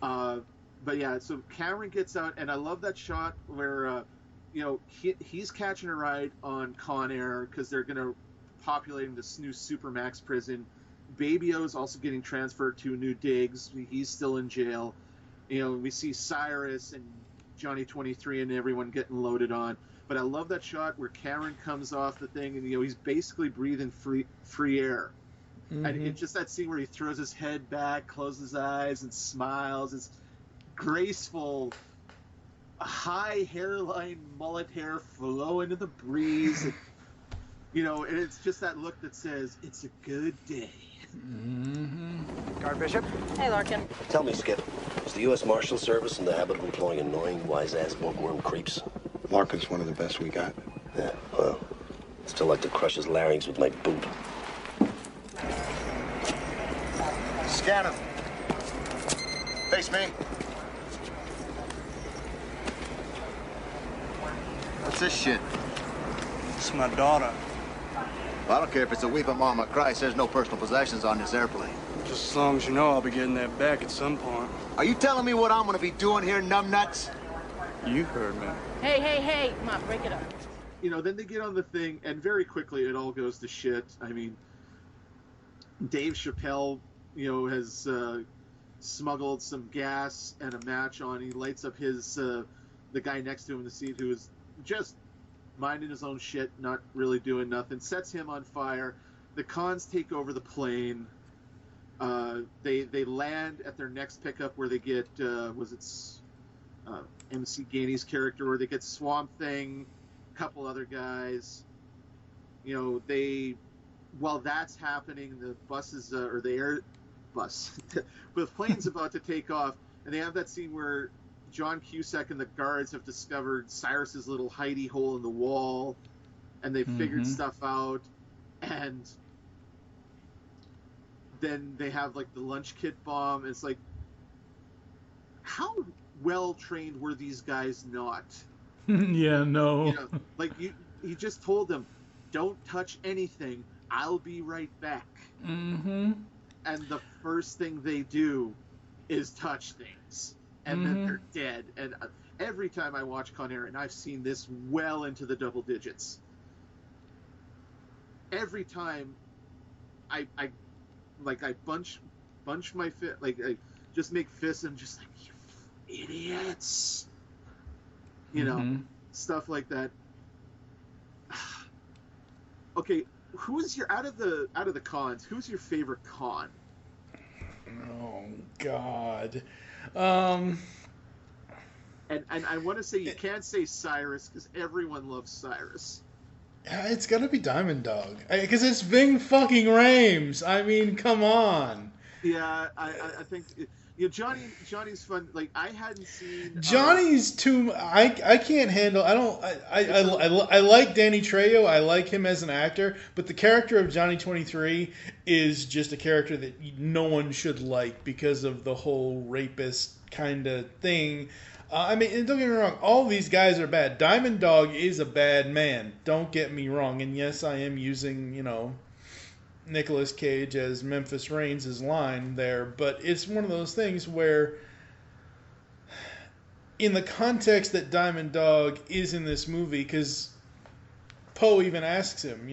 But yeah, so Cameron gets out, and I love that shot where he's catching a ride on Con Air because they're gonna populating this new Supermax prison. Baby-O's also getting transferred to New Digs. He's still in jail. We see Cyrus and Johnny 23 and everyone getting loaded on. But I love that shot where Cameron comes off the thing and he's basically breathing free air. And it's just that scene where he throws his head back, closes his eyes, and smiles. It's graceful, high hairline, mullet hair flowing in the breeze. And it's just that look that says, it's a good day. Guard Bishop? Hey, Larkin. Tell me, Skip, is the U.S. Marshal Service in the habit of employing annoying, wise-ass bookworm creeps? Larkin's one of the best we got. Yeah, well, still like to crush his larynx with my boot. Scan him. Face me. What's this shit? It's my daughter. Well, I don't care if it's a weeping mama Christ. There's no personal possessions on this airplane. Just as long as you know I'll be getting that back at some point. Are you telling me what I'm gonna be doing here, numbnuts? You heard me. Hey. Come on, break it up. Then they get on the thing, and very quickly it all goes to shit. I mean, Dave Chappelle, has smuggled some gas and a match on. He lights up the guy next to him in the seat, who is just minding his own shit, not really doing nothing, sets him on fire. The cons take over the plane. They land at their next pickup where they get MC Gainey's character, where they get Swamp Thing, a couple other guys. While that's happening, the buses or the the plane's about to take off, and they have that scene where John Cusack and the guards have discovered Cyrus's little hidey hole in the wall, and they figured stuff out, and then they have like the lunch kit bomb. It's like, how well trained were these guys not? Yeah, no. He just told them, don't touch anything. I'll be right back. and the first thing they do is touch things, and then they're dead. And every time I watch Con Air, and I've seen this well into the double digits, every time I bunch my fist, like I just make fists and just like, you idiots, you know, stuff like that. Okay, who's your out of the cons? Who's your favorite con? Oh God. And I want to say you can't say Cyrus because everyone loves Cyrus. It's gotta be Diamond Dog because it's Ving fucking Rhames. I mean, come on. Yeah, I think Johnny's fun. Like I hadn't seen Johnny's too. I can't handle. I like Danny Trejo. I like him as an actor, but the character of Johnny 23 is just a character that no one should like because of the whole rapist kind of thing. I mean, and don't get me wrong, all these guys are bad. Diamond Dog is a bad man. Don't get me wrong. And yes, I am using, Nicolas Cage as Memphis Reigns' line there, but it's one of those things where, in the context that Diamond Dog is in this movie, because Poe even asks him,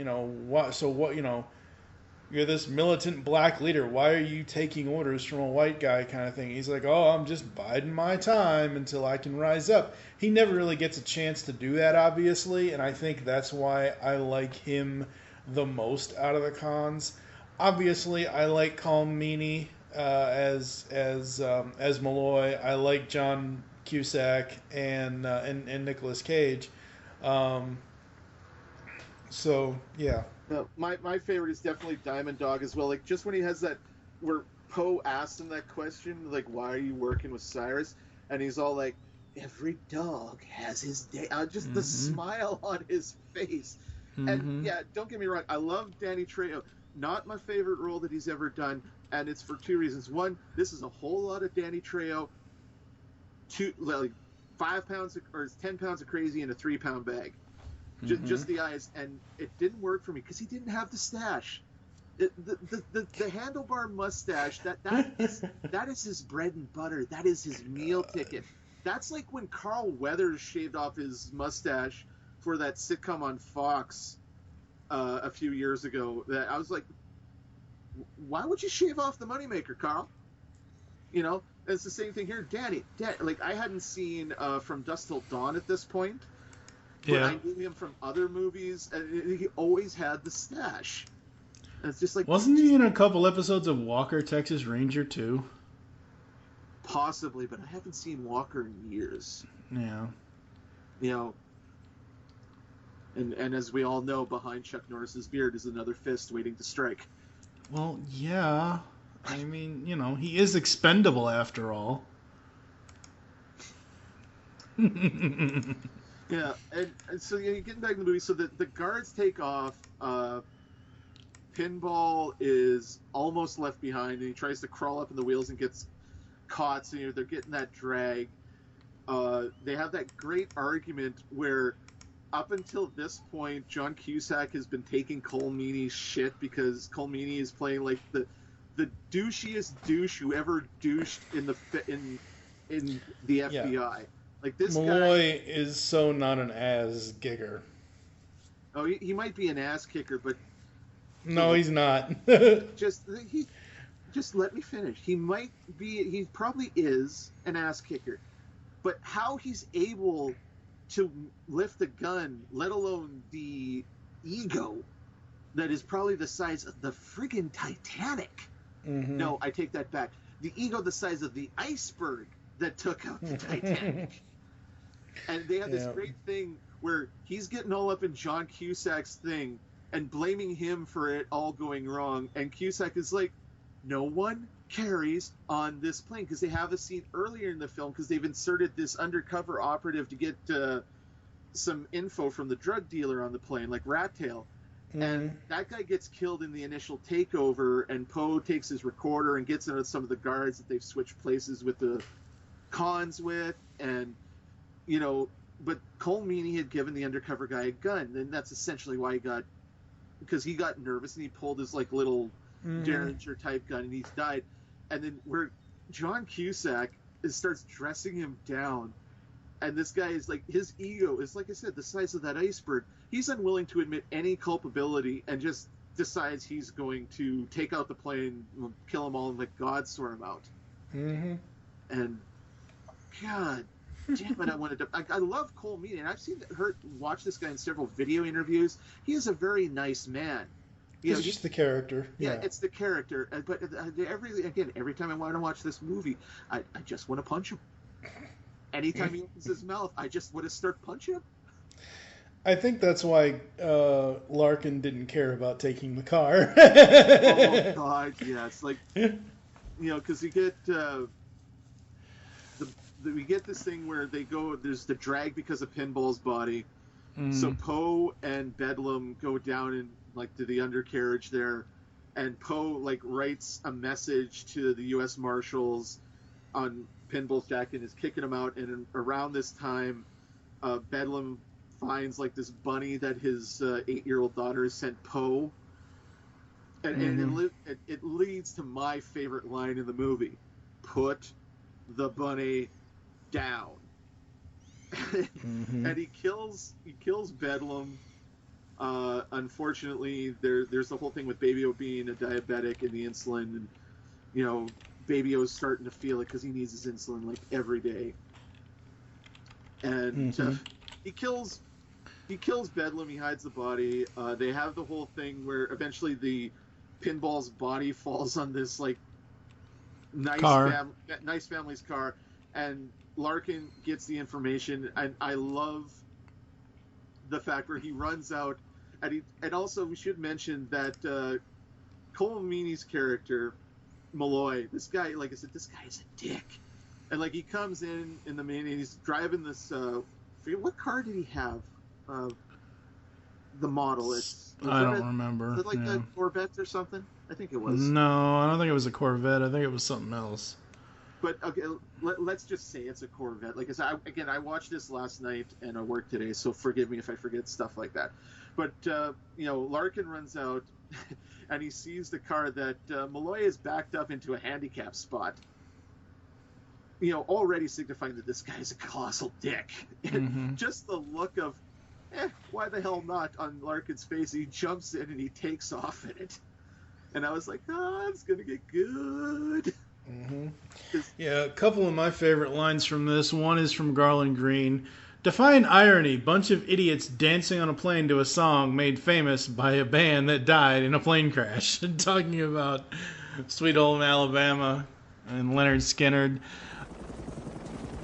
you're this militant black leader. Why are you taking orders from a white guy kind of thing? He's like, oh, I'm just biding my time until I can rise up. He never really gets a chance to do that, obviously, and I think that's why I like him the most out of the cons. Obviously, I like Colm Meaney as Malloy. I like John Cusack and Nicolas Cage. So yeah. No, my favorite is definitely Diamond Dog as well. Like just when he has that, where Poe asked him that question, like, "Why are you working with Cyrus?" And he's all like, "Every dog has his day." Just the smile on his face. And yeah, don't get me wrong, I love Danny Trejo. Not my favorite role that he's ever done, and it's for two reasons. One, this is a whole lot of Danny Trejo. 5 pounds or 10 pounds of crazy in a 3-pound bag. Just the eyes, and it didn't work for me because he didn't have the stash. The handlebar mustache, that is his bread and butter. That is his meal ticket. That's like when Carl Weathers shaved off his mustache for that sitcom on Fox a few years ago. That I was like, why would you shave off the moneymaker, Carl? It's the same thing here. Danny, like I hadn't seen From Dusk Till Dawn at this point. But I knew him from other movies, and he always had the stash. And it's just like... Wasn't he in a couple episodes of Walker, Texas Ranger, too? Possibly, but I haven't seen Walker in years. Yeah. And as we all know, behind Chuck Norris's beard is another fist waiting to strike. Well, yeah. I mean, he is expendable after all. Yeah, and so getting back to the movie, so the guards take off. Pinball is almost left behind, and he tries to crawl up in the wheels and gets caught. So they're getting that drag. They have that great argument where, up until this point, John Cusack has been taking Colm Meaney's shit because Colm Meaney is playing like the douchiest douche who ever douched in the FBI. Yeah. Like this Malloy guy is so not an ass gigger. Oh, he might be an ass kicker, but no, he's not. just let me finish. He probably is an ass kicker, but how he's able to lift a gun, let alone the ego that is probably the size of the friggin' Titanic. No, I take that back. The ego the size of the iceberg that took out the Titanic. And they have this great thing where he's getting all up in John Cusack's thing and blaming him for it all going wrong. And Cusack is like, no one carries on this plane. Because they have a scene earlier in the film because they've inserted this undercover operative to get some info from the drug dealer on the plane, like Rat Tail. And that guy gets killed in the initial takeover, and Poe takes his recorder and gets into some of the guards that they've switched places with the cons with, and but Colm Meaney had given the undercover guy a gun, and that's essentially why because he got nervous and he pulled his like little Derringer type gun, and he's died. And then where John Cusack starts dressing him down, and this guy is like, his ego is, like I said, the size of that iceberg. He's unwilling to admit any culpability and just decides he's going to take out the plane, kill them all, and let God sort him out. Mm-hmm. And God damn it, I wanted to. I love Cole Meany, and I've watch this guy in several video interviews. He is a very nice man. It's just the character. Yeah, it's the character. But every time I want to watch this movie, I just want to punch him. Anytime he opens his mouth, I just want to start punching him. I think that's why Larkin didn't care about taking the car. Oh God, yeah, it's like, because you get we get this thing where they go. There's the drag because of Pinball's body. So Poe and Bedlam go down and to the undercarriage there, and Poe writes a message to the U.S. Marshals on Pinball's jacket and is kicking him out. And around this time, Bedlam finds this bunny that his 8-year-old daughter sent Poe, and it leads to my favorite line in the movie: "Put the bunny down." And he kills Bedlam. Unfortunately, there's the whole thing with Baby-O being a diabetic and the insulin, and Baby-O's starting to feel it because he needs his insulin every day. And he kills Bedlam. He hides the body. They have the whole thing where eventually the Pinball's body falls on this nice family's car, and Larkin gets the information. And I love the fact where he runs out, and also we should mention that Cole Meany's character Malloy, this guy, like I said, this guy is a dick, and he comes in the main, and he's driving this. Forget what car did he have? The model. I don't remember. Was it a Corvette or something? I think it was. No, I don't think it was a Corvette. I think it was something else. But okay, let's just say it's a Corvette. Like I said, I watched this last night and I worked today, so forgive me if I forget stuff like that. But Larkin runs out and he sees the car that Malloy is backed up into a handicap spot. Already signifying that this guy's a colossal dick. And just the look of, why the hell not, on Larkin's face. He jumps in and he takes off in it. And I was like, it's going to get good. Yeah, a couple of my favorite lines from this. One is from Garland Green. Define irony. Bunch of idiots dancing on a plane to a song made famous by a band that died in a plane crash. Talking about Sweet Old Alabama and Leonard Skinner.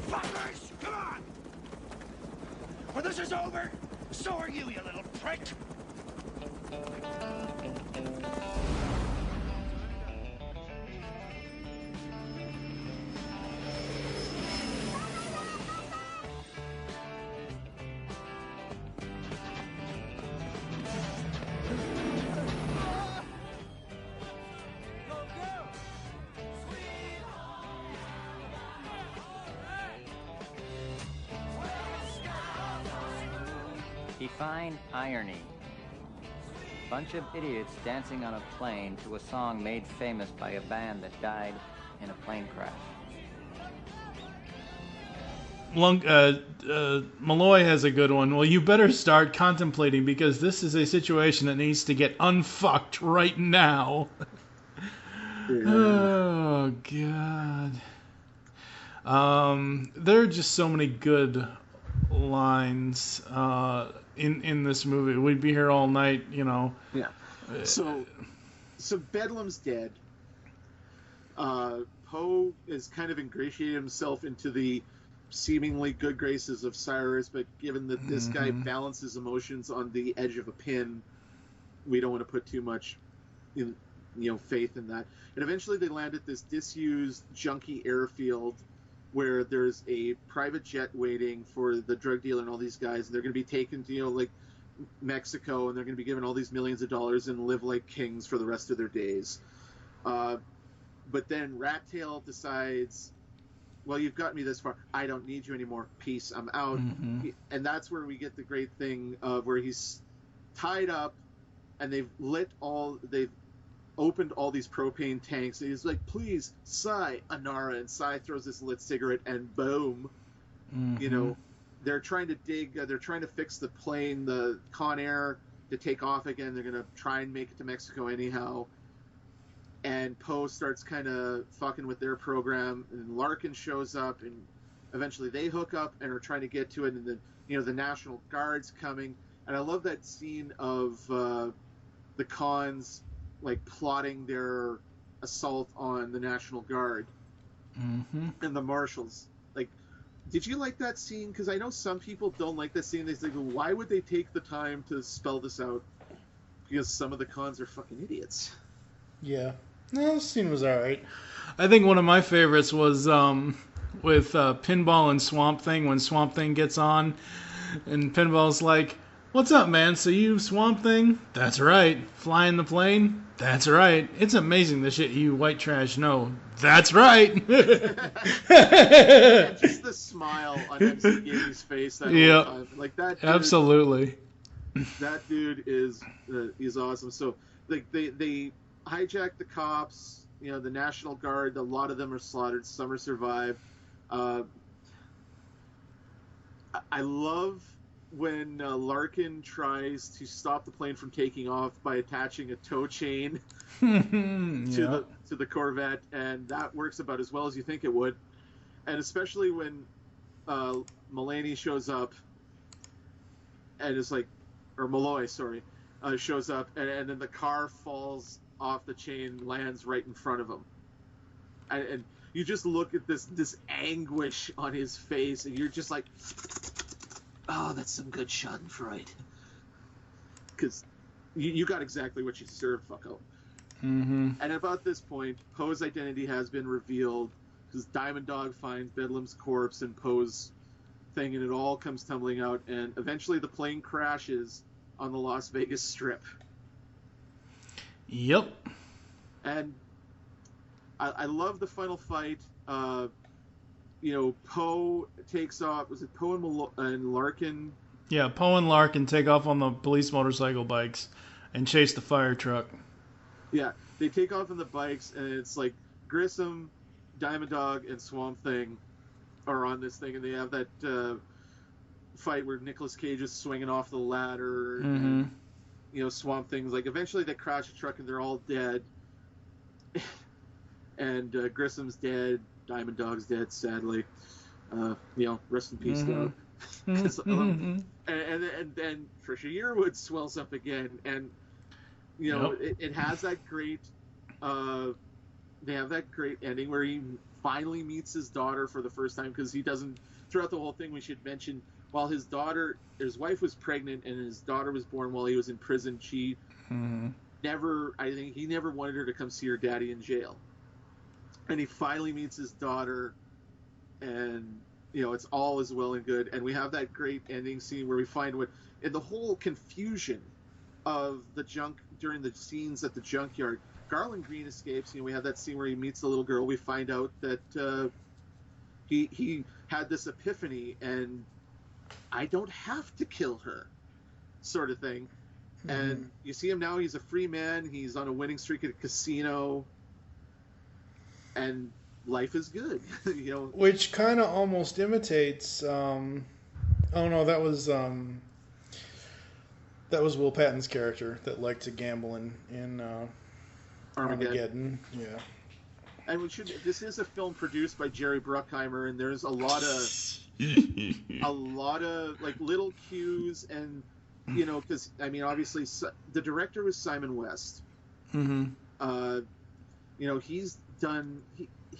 Fuckers, come on! When this is over, so are you, you little prick! Define irony. Bunch of idiots dancing on a plane to a song made famous by a band that died in a plane crash. Malloy has a good one. Well, you better start contemplating because this is a situation that needs to get unfucked right now. Oh, God. There are just so many good lines in this movie. We'd be here all night, Yeah. So Bedlam's dead. Poe is kind of ingratiated himself into the seemingly good graces of Cyrus, but given that this guy balances emotions on the edge of a pin, we don't want to put too much faith in that. And eventually they land at this disused, junky airfield where there's a private jet waiting for the drug dealer and all these guys, and they're going to be taken to, Mexico, and they're going to be given all these millions of dollars and live like kings for the rest of their days. But then Rat Tail decides, well, you've got me this far. I don't need you anymore. Peace. I'm out. And that's where we get the great thing of where he's tied up, and they've opened all these propane tanks, and he's like, please, Cy, Anara, and Cy throws this lit cigarette, and boom, you know, they're trying to they're trying to fix the plane, the Con Air, to take off again. They're going to try and make it to Mexico anyhow. And Poe starts kind of fucking with their program, and Larkin shows up, and eventually they hook up and are trying to get to it, and the National Guard's coming. And I love that scene of the Khans like plotting their assault on the National Guard and the marshals. Like, did you like that scene? Because I know some people don't like that scene. They say, well, why would they take the time to spell this out? Because some of the Khans are fucking idiots. Yeah. No, the scene was alright. I think one of my favorites was with Pinball and Swamp Thing, when Swamp Thing gets on, and Pinball's like, what's up, man? So you Swamp Thing? That's right. Flying the plane? That's right. It's amazing the shit you white trash know. That's right. And just the smile on MC Gaby's face that whole time. Like that dude, absolutely. That dude is awesome. So like they hijack the cops, you know, the National Guard. A lot of them are slaughtered. Some are survived. I love when Larkin tries to stop the plane from taking off by attaching a tow chain to the Corvette, and that works about as well as you think it would. And especially when Mulaney shows up and is like, or Malloy, sorry, shows up, and then the car falls off the chain, lands right in front of him, and you just look at this anguish on his face, and you're just like, oh, that's some good schadenfreude. Because you got exactly what you deserved, fucko. And about this point, Poe's identity has been revealed, because Diamond Dog finds Bedlam's corpse and Poe's thing, and it all comes tumbling out, and eventually the plane crashes on the Las Vegas Strip. Yep. And I love the final fight. You know, Poe takes off. Was it Poe and Larkin? Yeah, Poe and Larkin take off on the police motorcycle bikes and chase the fire truck. Yeah, they take off on the bikes, and it's like Grissom, Diamond Dog, and Swamp Thing are on this thing, and they have that fight where Nicolas Cage is swinging off the ladder. And, you know, Swamp Thing's like, eventually they crash the truck, and they're all dead. And Grissom's dead. Diamond Dog's dead, sadly. You know, rest in peace, dog. And then Trisha Yearwood swells up again, and you know, it has that great. They have that great ending where he finally meets his daughter for the first time, because he doesn't. Throughout the whole thing, we should mention, while his wife was pregnant and his daughter was born while he was in prison, she never. I think he never wanted her to come see her daddy in jail. And he finally meets his daughter, and you know, it's all is well and good. And we have that great ending scene where we find what, in the whole confusion of the junk during the scenes at the junkyard, Garland Green escapes. You know, we have that scene where he meets the little girl. We find out that he had this epiphany, and I don't have to kill her, sort of thing. And you see him now; he's a free man. He's on a winning streak at a casino. And life is good, you know. Which kind of almost imitates. Oh no, that was Will Patton's character that liked to gamble in Armageddon. Yeah. And this is a film produced by Jerry Bruckheimer, and there's a lot of like little cues, and you know, because I mean, obviously the director was Simon West. You know, he's done.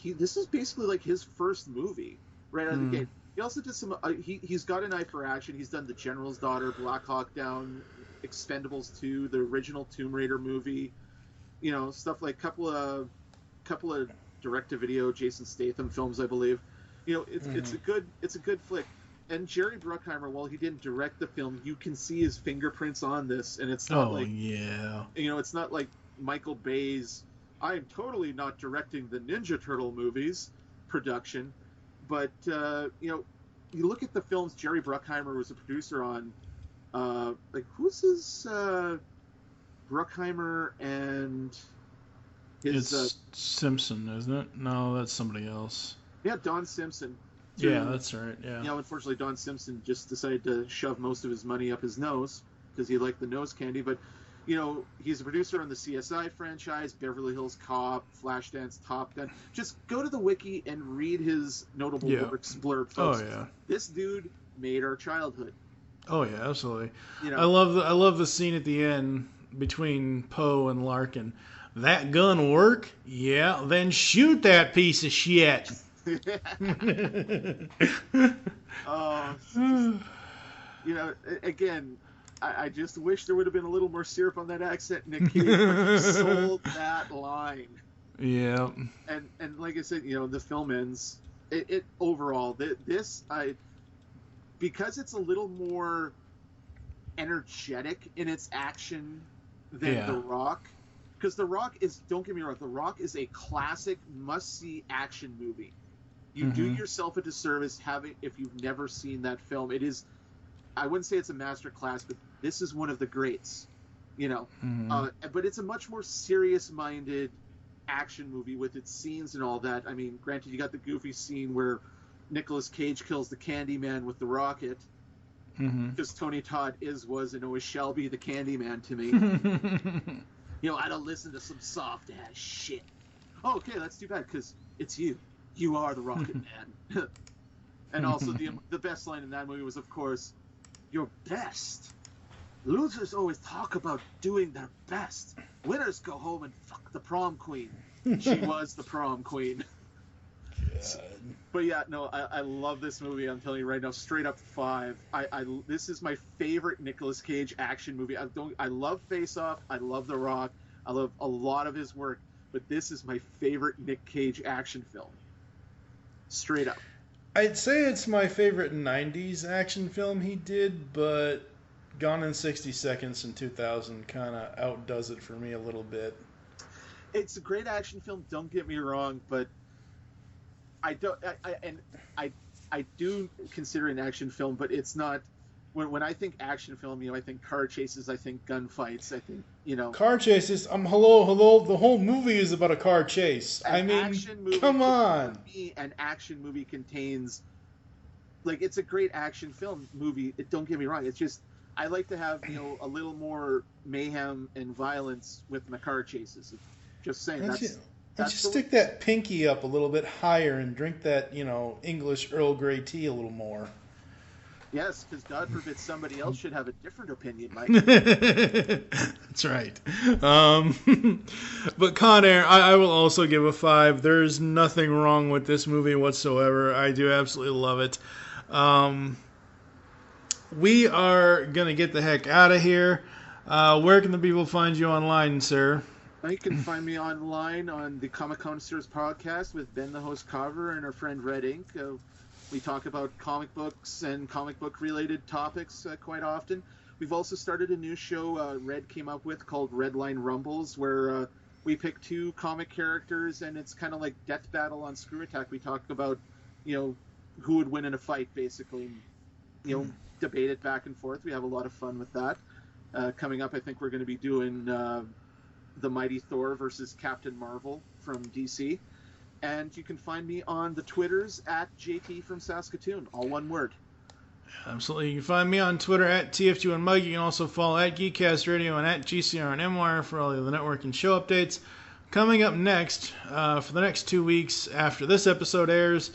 This is basically like his first movie right out of the gate. He also did some. He's got an eye for action. He's done The General's Daughter, Black Hawk Down, Expendables 2, the original Tomb Raider movie. You know, stuff like couple of direct-to-video Jason Statham films, I believe. You know, it's a good flick. And Jerry Bruckheimer, while he didn't direct the film, you can see his fingerprints on this, and it's not it's not like Michael Bay's I am totally not directing the Ninja Turtle movies production, but you know, you look at the films Jerry Bruckheimer was a producer on. Like, who's his Bruckheimer and It's Simpson, isn't it? No, that's somebody else. Yeah, Don Simpson. Yeah, that's right. Yeah. You know, unfortunately, Don Simpson just decided to shove most of his money up his nose because he liked the nose candy. But, you know, he's a producer on the CSI franchise, Beverly Hills Cop, Flashdance, Top Gun. Just go to the wiki and read his notable works blurb, folks. Oh yeah. This dude made our childhood. Oh yeah, absolutely. You know, I love the scene at the end between Poe and Larkin. That gun work? Yeah, then shoot that piece of shit. You know, again, I just wish there would have been a little more syrup on that accent, Nick Cage, but he sold that line. Yeah. And like I said, you know, the film ends. It overall, because it's a little more energetic in its action than The Rock. Because The Rock is, don't get me wrong, The Rock is a classic must-see action movie. You do yourself a disservice if you've never seen that film. It is, I wouldn't say it's a masterclass, but this is one of the greats, you know. But it's a much more serious-minded action movie with its scenes and all that. I mean, granted, you got the goofy scene where Nicolas Cage kills the Candyman with the rocket, because Tony Todd was and always shall be the Candyman to me. You know, I don't listen to some soft-ass shit. Oh, okay, that's too bad, because it's you. You are the Rocket Man. And also, the best line in that movie was, of course, your best. Losers always talk about doing their best. Winners go home and fuck the prom queen. She was the prom queen. But yeah, no, I love this movie. I'm telling you right now, straight up 5. This is my favorite Nicolas Cage action movie. I love Face Off. I love The Rock. I love a lot of his work. But this is my favorite Nick Cage action film. Straight up. I'd say it's my favorite 90s action film he did, but Gone in 60 Seconds in 2000 kind of outdoes it for me a little bit. It's a great action film, don't get me wrong, but I do consider it an action film, but it's not. When I think action film, you know, I think car chases, I think gunfights, I think, you know. Car chases. Hello. The whole movie is about a car chase. Come on. For me, an action movie contains, like, it's a great action film movie. Don't get me wrong. It's just, I like to have, you know, a little more mayhem and violence with my car chases. Just saying. Let's stick that pinky up a little bit higher and drink that, you know, English Earl Grey tea a little more. Yes, because God forbid somebody else should have a different opinion, Mike. That's right. But Con Air, I will also give a 5. There's nothing wrong with this movie whatsoever. I do absolutely love it. We are going to get the heck out of here. Where can the people find you online, sir? You can find me online on the Comic Connoisseurs podcast with Ben the Host Carver and our friend Red Ink. We talk about comic books and comic book related topics quite often. We've also started a new show Red came up with called Redline Rumbles, where we pick 2 comic characters and it's kind of like Death Battle on Screw Attack. We talk about, you know, who would win in a fight, basically. You know, debate it back and forth. We have a lot of fun with that. Coming up, I think we're going to be doing The Mighty Thor versus Captain Marvel from DC. And you can find me on the Twitters at JT from Saskatoon, all one word. Absolutely. You can find me on Twitter at TF2andMike. You can also follow at Geekcast Radio and at GCRN for all of the network and show updates. Coming up next, for the next 2 weeks after this episode airs,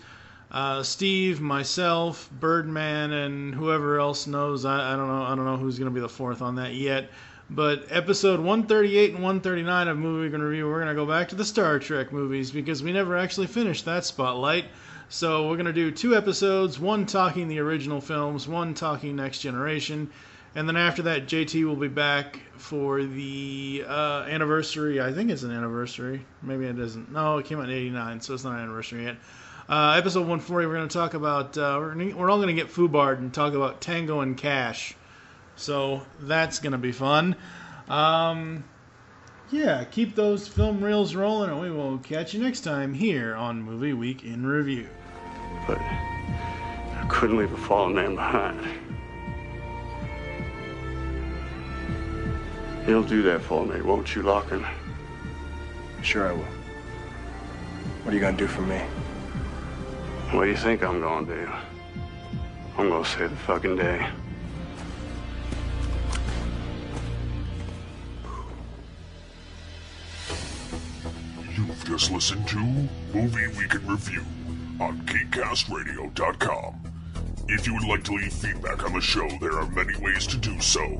Steve, myself, Birdman, and whoever else knows. I don't know who's going to be the 4th on that yet. But episode 138 and 139 of Movie We're going to Review, we're going to go back to the Star Trek movies because we never actually finished that spotlight. So we're going to do 2 episodes, one talking the original films, one talking Next Generation. And then after that, JT will be back for the anniversary. I think it's an anniversary. Maybe it isn't. No, it came out in 89, so it's not an anniversary yet. Episode 140, we're going to talk about, we're all going to get foobarred and talk about Tango and Cash. So that's going to be fun. Yeah, keep those film reels rolling, and we will catch you next time here on Movie Week in Review. But I couldn't leave a fallen man behind. You'll do that for me, won't you, Larkin? Sure I will. What are you gonna do for me? What do you think I'm gonna do? I'm gonna save the fucking day. You've just listened to Movie Week in Review on GeekCastRadio.com. If you would like to leave feedback on the show, there are many ways to do so.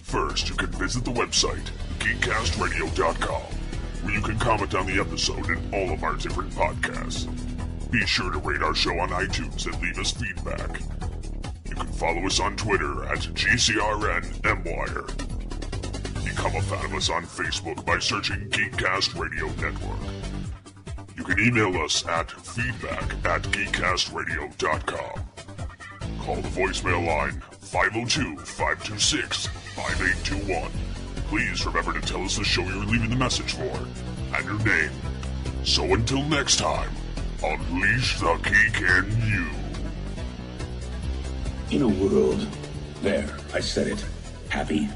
First, you can visit the website, GeekCastRadio.com, where you can comment on the episode and all of our different podcasts. Be sure to rate our show on iTunes and leave us feedback. You can follow us on Twitter at GCRNMwire. Become a fan of us on Facebook by searching Geekcast Radio Network. You can email us at feedback@geekcastradio.com. Call the voicemail line 502-526-5821. Please remember to tell us the show you're leaving the message for and your name. So until next time, unleash the geek in you. In a world, there, I said it, happy